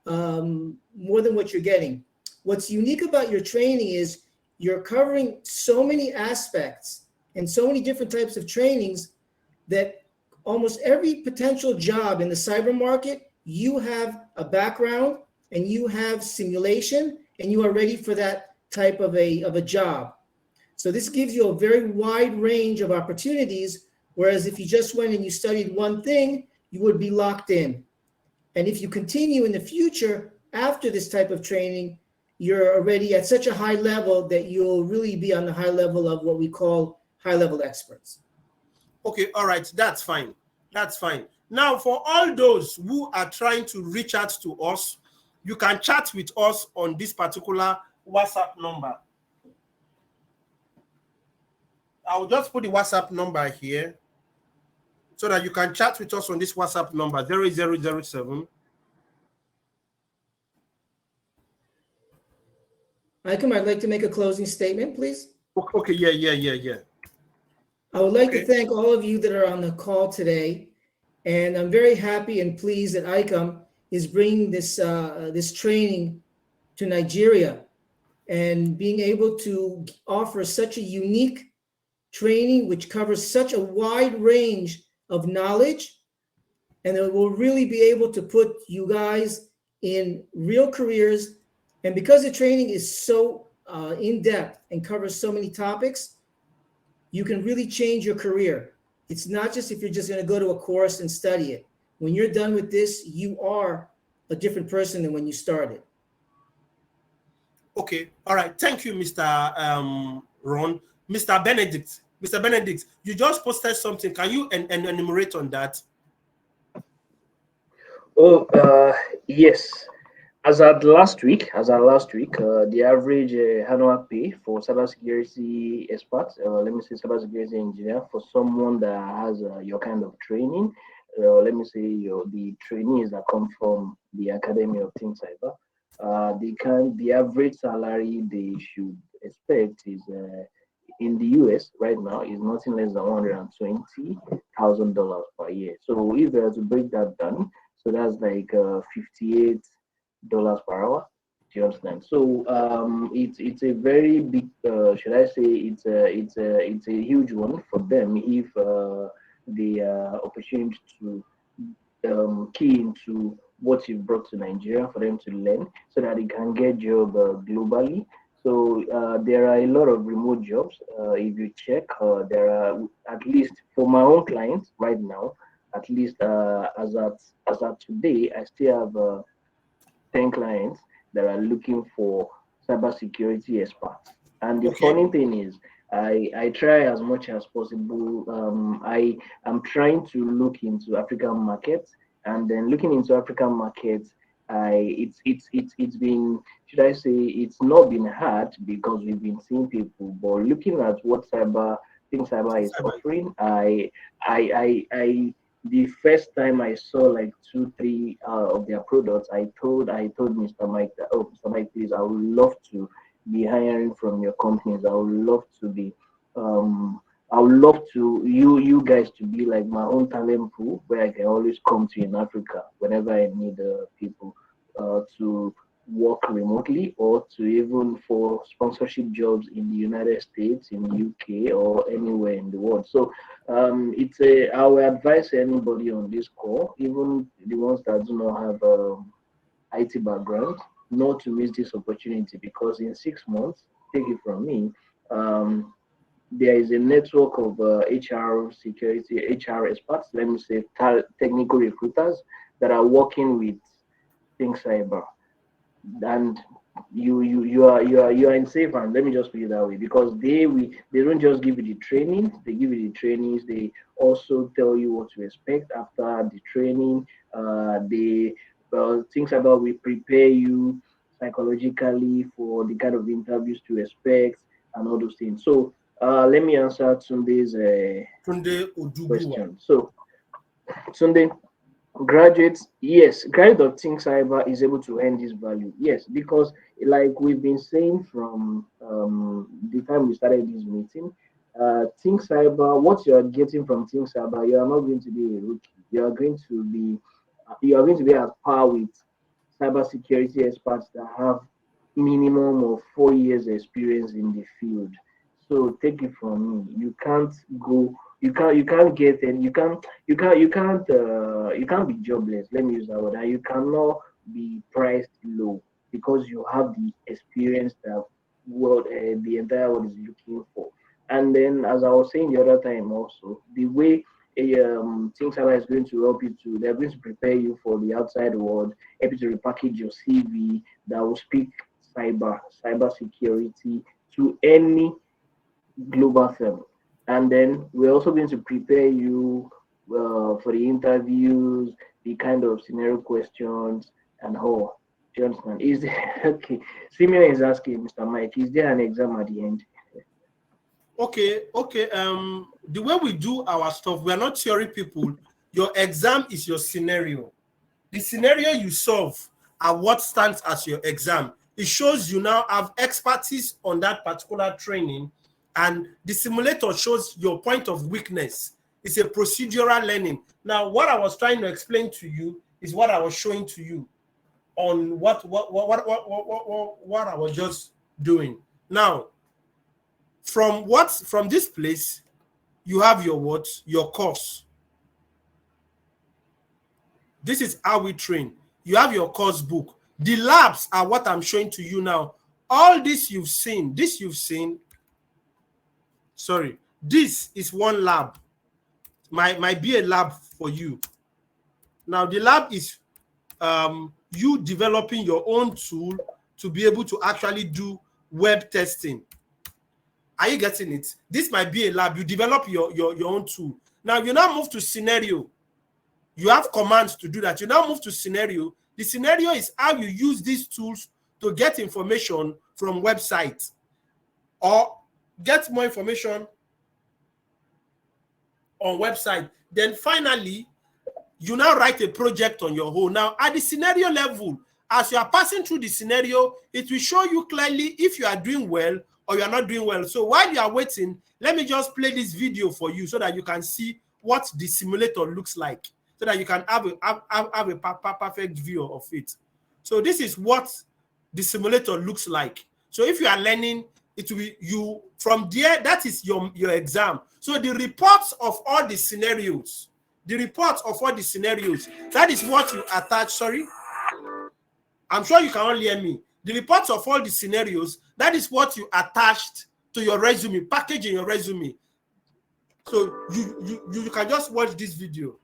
Speaker 3: more than what you're getting. What's unique about your training is you're covering so many aspects and so many different types of trainings that almost every potential job in the cyber market, you have a background and you have simulation and you are ready for that type of a job. So this gives you a very wide range of opportunities, whereas if you just went and you studied one thing, you would be locked in. And if you continue in the future after this type of training, you're already at such a high level that you'll really be on the high level of what we call high-level experts.
Speaker 1: Okay, all right, that's fine. That's fine. Now, for all those who are trying to reach out to us, you can chat with us on this particular WhatsApp number. I'll just put the WhatsApp number here so that you can chat with us on this WhatsApp number, 0007.
Speaker 3: Icom, I'd like to make a closing statement, please.
Speaker 1: Okay, yeah.
Speaker 3: I would like to thank all of you that are on the call today, and I'm very happy and pleased that ICOM is bringing this training to Nigeria and being able to offer such a unique training which covers such a wide range of knowledge, and it will really be able to put you guys in real careers. And because the training is so in-depth and covers so many topics, you can really change your career. It's not just if you're just going to go to a course and study it. When you're done with this, you are a different person than when you started.
Speaker 1: Okay, all right. Thank you, Mr. Ron. Mr. Benedict, you just posted something. Can you enumerate on that?
Speaker 2: Oh, yes. As at last week, the average annual pay for cybersecurity experts, let me say cybersecurity engineer, for someone that has your kind of training, let me say the trainees that come from the Academy of Think Cyber, the average salary they should expect is in the US right now is nothing less than $120,000 per year. So if we are to break that down, so that's like $58 per hour. Do you understand? So it's a very big. Should I say it's a huge one for them if the opportunity to key into what you've brought to Nigeria for them to learn, so that they can get job globally. So there are a lot of remote jobs. If you check, there are at least for my own clients right now. At least as at today, I still have 10 clients that are looking for cybersecurity experts. And the funny thing is, I try as much as possible. I am trying to look into African markets, and then looking into African markets, it's been, should I say, it's not been hard because we've been seeing people, but looking at what Think Cyber is offering, the first time I saw like 2-3 of their products, I told Mr. Mike that, oh, Mr. Mike, please, I would love to be hiring from your companies. I would love to be I would love to you guys to be like my own talent pool where I can always come to in Africa whenever I need people to work remotely, or to even for sponsorship jobs in the United States, in the UK, or anywhere in the world. So I will advise anybody on this call, even the ones that do not have IT background, not to miss this opportunity, because in 6 months, take it from me, there is a network of HR security, HR experts, let me say technical recruiters that are working with Think Cyber. And you are in safe hands. Let me just put it that way, because they don't just give you the training, they give you the trainings. They also tell you what to expect after the training. Think Cyber will prepare you psychologically for the kind of interviews to expect and all those things. So let me answer Tunde's question. So Tunde, graduates, yes, graduate of Think Cyber is able to earn this value. Yes, because like we've been saying from the time we started this meeting, Think Cyber, what you are getting from Think Cyber, you are not going to be a rookie. You are going to be at par with cybersecurity experts that have minimum of 4 years experience in the field. So take it from me, you can't be jobless. Let me use that word. And you cannot be priced low because you have the experience that the entire world is looking for. And then, as I was saying the other time, also the way Think Cyber is going to help you they're going to prepare you for the outside world, help you to repackage your CV that will speak cybersecurity to any global firm. And then we're also going to prepare you for the interviews, the kind of scenario questions and all. Do you understand? Is there, okay? Simeon is asking, Mr. Mike, is there an exam at the end?
Speaker 1: Okay. The way we do our stuff, we are not theory people. Your exam is your scenario. The scenario you solve are what stands as your exam. It shows you now have expertise on that particular training, and the simulator shows your point of weakness. It's a procedural learning. Now, what I was trying to explain to you is what I was showing to you on what I was just doing. Now, from this place, you have your course. This is how we train. You have your course book. The labs are what I'm showing to you now. All this you've seen. Sorry, this is one lab. Might be a lab for you. Now, the lab is you developing your own tool to be able to actually do web testing. Are you getting it? This might be a lab. You develop your own tool. Now, you now move to scenario. You have commands to do that. You now move to scenario. The scenario is how you use these tools to get information from websites or get more information on website. Then finally, you now write a project on your own. Now, at the scenario level, as you are passing through the scenario, it will show you clearly if you are doing well or you are not doing well. So while you are waiting, let me just play this video for you so that you can see what the simulator looks like, so that you can have a perfect view of it. So this is what the simulator looks like. So if you are learning, it will be you from there, that is your exam. So the reports of all the scenarios, that is what you attach. Sorry, I'm sure you can all hear me. The reports of all the scenarios, that is what you attached to your resume, package in your resume. So you can just watch this video.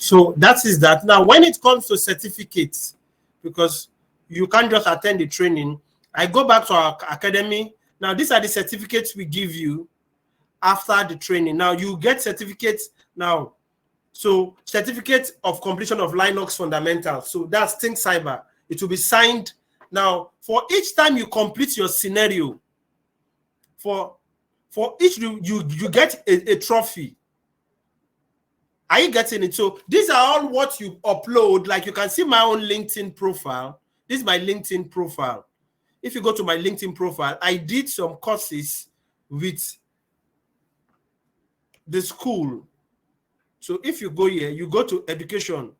Speaker 1: So that is that. Now, when it comes to certificates, because you can't just attend the training, I go back to our academy. Now, these are the certificates we give you after the training. Now, you get certificates now. So, certificate of completion of Linux fundamentals. So that's Think Cyber. It will be signed. Now, for each time you complete your scenario, for each you get a trophy. Are you getting it? So these are all what you upload. Like you can see my own LinkedIn profile. This is my LinkedIn profile. If you go to my LinkedIn profile, I did some courses with the school. So if you go here, you go to education.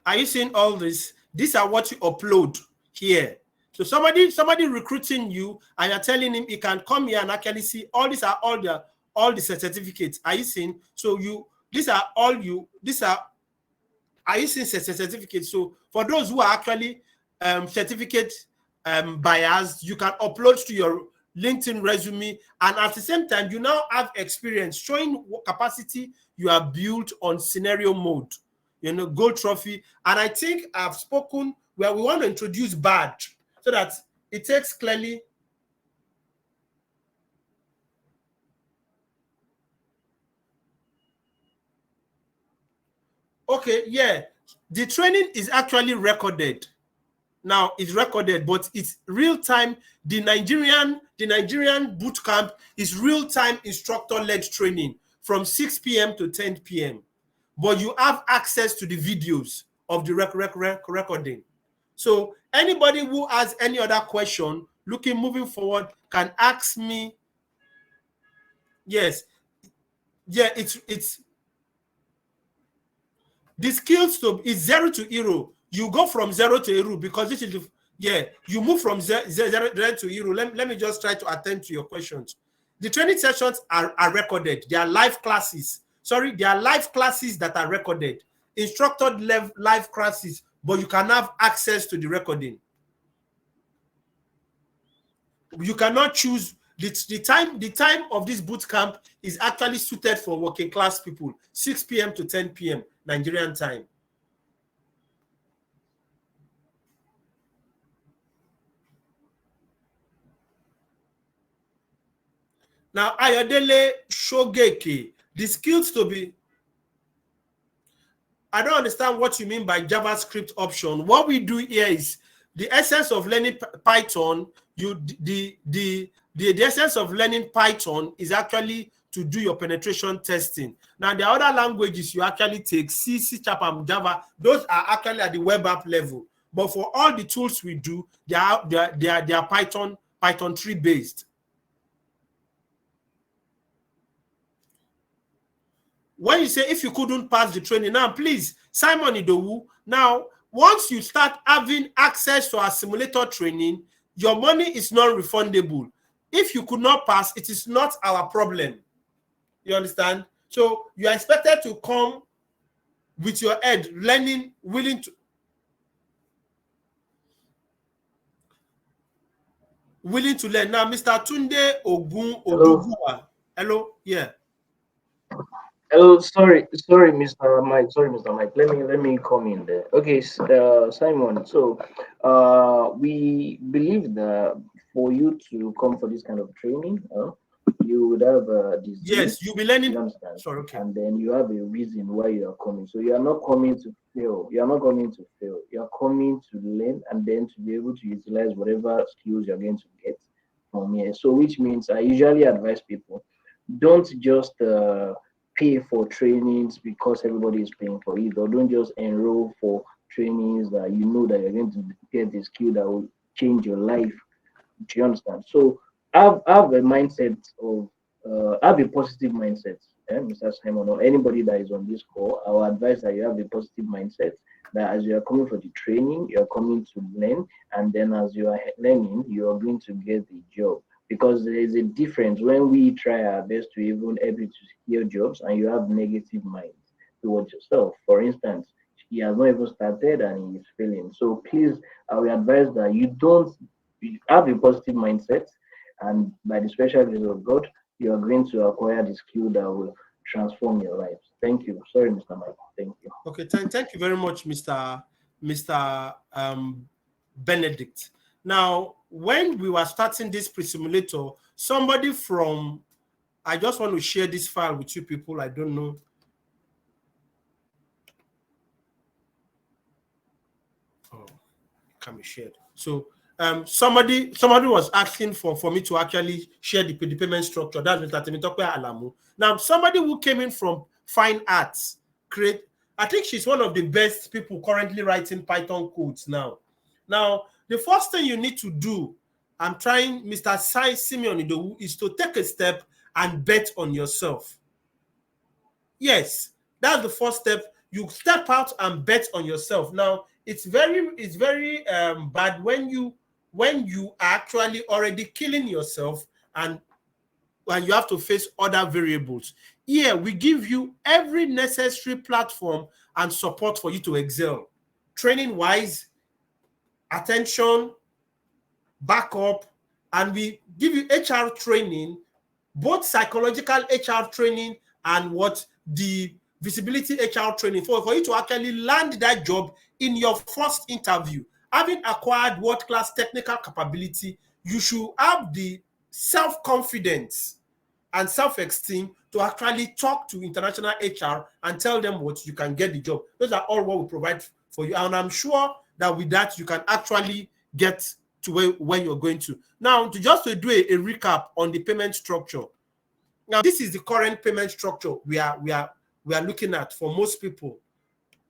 Speaker 1: Are you seeing all this? These are what you upload here. So somebody recruiting you, and you're telling him he can come here and actually see all these are all the certificates. Are you seeing? So are you seeing certificates? So for those who are actually certificate buyers, you can upload to your LinkedIn resume, and at the same time, you now have experience showing what capacity you are built on scenario mode. You know, gold trophy. And I think I've spoken where we want to introduce badge, so that it takes clearly. Okay, yeah. The training is actually recorded. Now it's recorded, but it's real time. The Nigerian boot camp is real time instructor-led training from 6 p.m. to 10 p.m. But you have access to the videos of the recording. So anybody who has any other question moving forward can ask me. Yes. Yeah, it's the skills is 0 to hero. You go from 0 to hero because this is you move from 0 to hero. Let me just try to attend to your questions. The training sessions are recorded. They are live classes. Sorry, they are live classes that are recorded. Instructor live classes, but you can have access to the recording. you cannot choose the time of this boot camp is actually suited for working class people, 6 p.m. to 10 p.m. Nigerian time. Now, Ayodele Shogeke, the skills to be. I don't understand what you mean by JavaScript option. What we do here is the essence of learning Python. The essence of learning Python is actually to do your penetration testing. Now, the other languages you actually take, C, C#, and Java, those are actually at the web app level. But for all the tools we do, they are Python 3 based. When you say if you couldn't pass the training, now please, Simon Idowu, now once you start having access to our simulator training, your money is not refundable. If you could not pass, it is not our problem. You understand? So you are expected to come with your head, learning, willing to learn. Now, Mr. Tunde Ogugua. Hello, yeah.
Speaker 2: Oh, sorry, Mr. Mike. Sorry, Mr. Mike. Let me come in there. Okay, Simon. So, we believe that for you to come for this kind of training, you would have this.
Speaker 1: Yes, you'll be learning.
Speaker 2: You understand?
Speaker 1: Sorry, okay.
Speaker 2: And then you have a reason why you are coming. So you are not coming to fail. You are not coming to fail. You are coming to learn and then to be able to utilize whatever skills you're going to get from here. So, which means I usually advise people, don't just pay for trainings because everybody is paying for it, or don't just enroll for trainings that you know that you're going to get the skill that will change your life. Do you understand? So have a mindset of have a positive mindset, Mr. Simon, or anybody that is on this call. I will advise that you have a positive mindset, that as you are coming for the training, you are coming to learn, and then as you are learning, you are going to get the job. Because there is a difference when we try our best to even help you to secure jobs and you have negative minds towards yourself. For instance, he has not even started and he is failing. So please, I will advise that you have a positive mindset, and by the special grace of God, you are going to acquire the skill that will transform your life. Thank you. Sorry, Mr. Mike. Thank you.
Speaker 1: Okay, thank you very much, Mr. Benedict. Now, when we were starting this pre-simulator, somebody from, I just want to share this file with you people. I don't know. Oh, can be shared. So somebody was asking for me to actually share the payment structure. That's Mr. Temitope Alamu. Now, somebody who came in from Fine Arts, I think she's one of the best people currently writing Python codes now. Now, the first thing you need to do, I'm trying, Mr. Simeon Idowu, is to take a step and bet on yourself. Yes, that's the first step. You step out and bet on yourself. Now, it's very bad when you are actually already killing yourself and you have to face other variables. Here, we give you every necessary platform and support for you to excel. Training-wise, attention, backup, and we give you HR training, both psychological HR training and what the visibility HR training for you to actually land that job in your first interview. Having acquired world-class technical capability, you should have the self-confidence and self-esteem to actually talk to international HR and tell them what you can get the job. Those are all what we provide for you. And I'm sure that with that, you can actually get to where you're going to. Now, to do a recap on the payment structure. Now, this is the current payment structure we are looking at for most people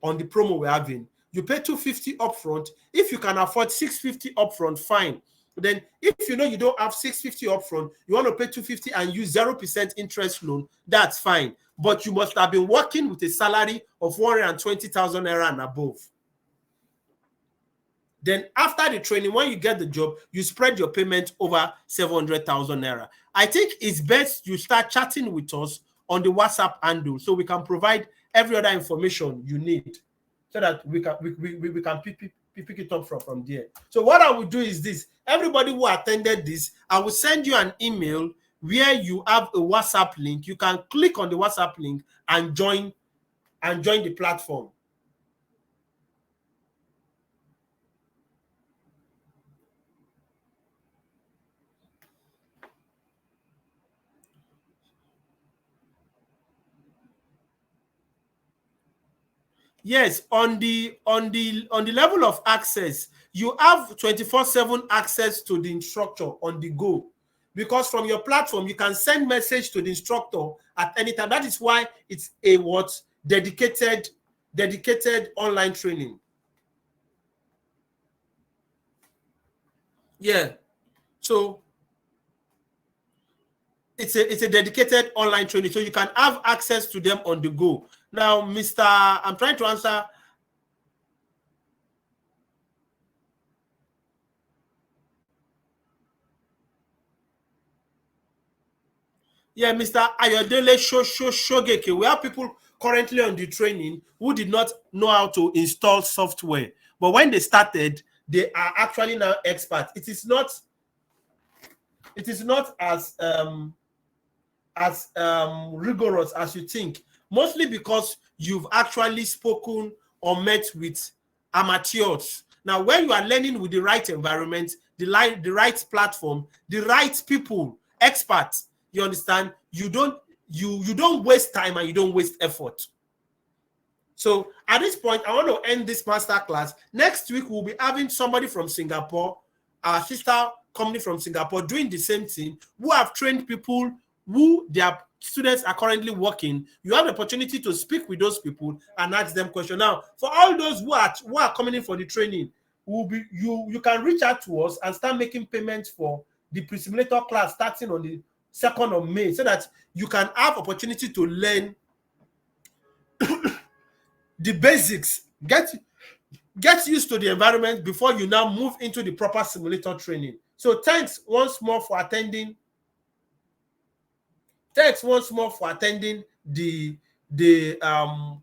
Speaker 1: on the promo we're having. You pay $250 upfront. If you can afford $650 upfront, fine. Then, if you know you don't have $650 upfront, you want to pay $250 and use 0% interest loan, that's fine. But you must have been working with a salary of 120,000 naira and above. Then after the training, when you get the job, you spread your payment over 700,000 naira. I think it's best you start chatting with us on the WhatsApp handle so we can provide every other information you need so that we can pick it up from there. So what I will do is this: everybody who attended this, I will send you an email where you have a WhatsApp link. You can click on the WhatsApp link and join the platform. Yes, on the level of access, you have 24/7 access to the instructor on the go, because from your platform you can send message to the instructor at any time. That is why it's a dedicated online training. Yeah, so it's a dedicated online training, so you can have access to them on the go. Now, I'm trying to answer. Yeah, Mr. Ayodele Shogeke, we have people currently on the training who did not know how to install software, but when they started, they are actually now experts. It is not as rigorous as you think, mostly because you've actually spoken or met with amateurs. Now, when you are learning with the right environment, the right platform, the right people, experts, you understand, you don't waste time and you don't waste effort. So at this point, I want to end this masterclass. Next week, we'll be having somebody from Singapore, our sister company from Singapore, doing the same thing, who have trained people who their students are currently working. You have the opportunity to speak with those people and ask them questions. Now, for all those who are coming in for the training, you can reach out to us and start making payments for the pre-simulator class starting on the 2nd of May, so that you can have opportunity to learn the basics, get used to the environment before you now move into the proper simulator training. So thanks once more for attending. Thanks once more for attending the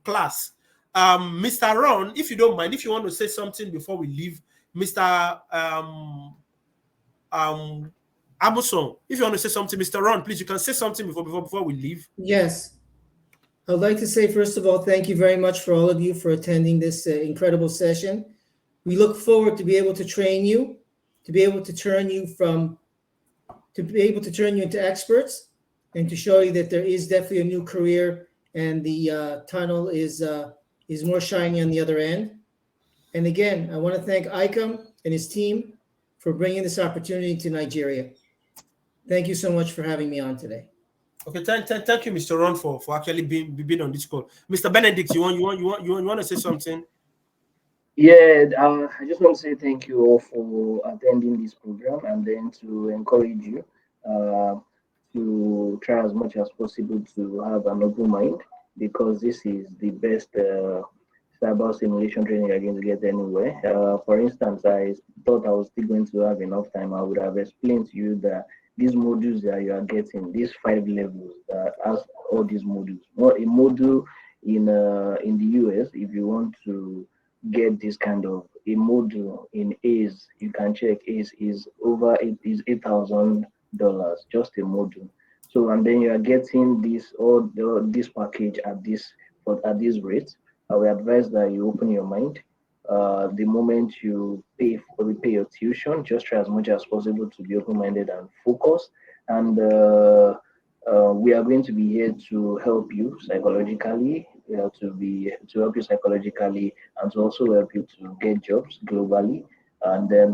Speaker 1: class. Mr. Ron, if you don't mind, if you want to say something before we leave, Mr. Amuson, if you want to say something, Mr. Ron, please, you can say something before we leave.
Speaker 3: Yes. I'd like to say, first of all, thank you very much for all of you for attending this incredible session. We look forward to be able to train you, to be able to turn you into experts, and to show you that there is definitely a new career, and the tunnel is more shiny on the other end. And again, I want to thank Icom and his team for bringing this opportunity to Nigeria. Thank you so much for having me on today.
Speaker 1: Okay, thank you, Mr. Ron, for actually being on this call. Mr. Benedict, you want to say something?
Speaker 2: Yeah, I just want to say thank you all for attending this program, and then to encourage you to try as much as possible to have an open mind, because this is the best cyber simulation training you're going to get anywhere. For instance, I thought I was still going to have enough time. I would have explained to you that these modules that you are getting, these 5 levels that has all these modules. Well, a module in the US, if you want to get this kind of a module in ACE, you can check ACE is over $8,000 just a module. So, and then you are getting this this package at this rate. I will advise that you open your mind. The moment you pay your tuition, just try as much as possible to be open-minded and focused. And we are going to be here to help you psychologically, to help you psychologically, and to also help you to get jobs globally. And then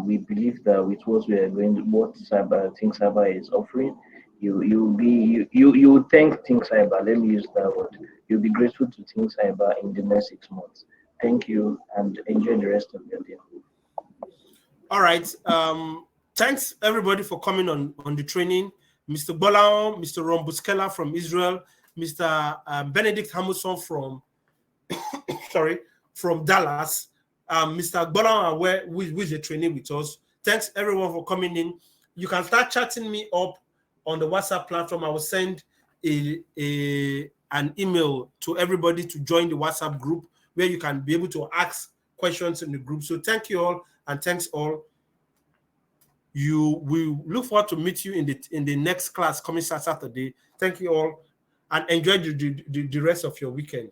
Speaker 2: we believe that with what Think Cyber is offering, you will thank Think Cyber. Let me use that word. You'll be grateful to Think Cyber in the next 6 months. Thank you, and enjoy the rest of your day.
Speaker 1: All right. Thanks everybody for coming on the training. Mr. Bolao, Mr. Ron Buskela from Israel, Mr. Benedict Hamuson from Dallas, Mr. Bolao, who is the training with us. Thanks everyone for coming in. You can start chatting me up on the WhatsApp platform. I will send an email to everybody to join the WhatsApp group, where you can be able to ask questions in the group. So thank you all, and thanks all. We look forward to meet you in the next class coming Saturday. Thank you all, and enjoy the rest of your weekend.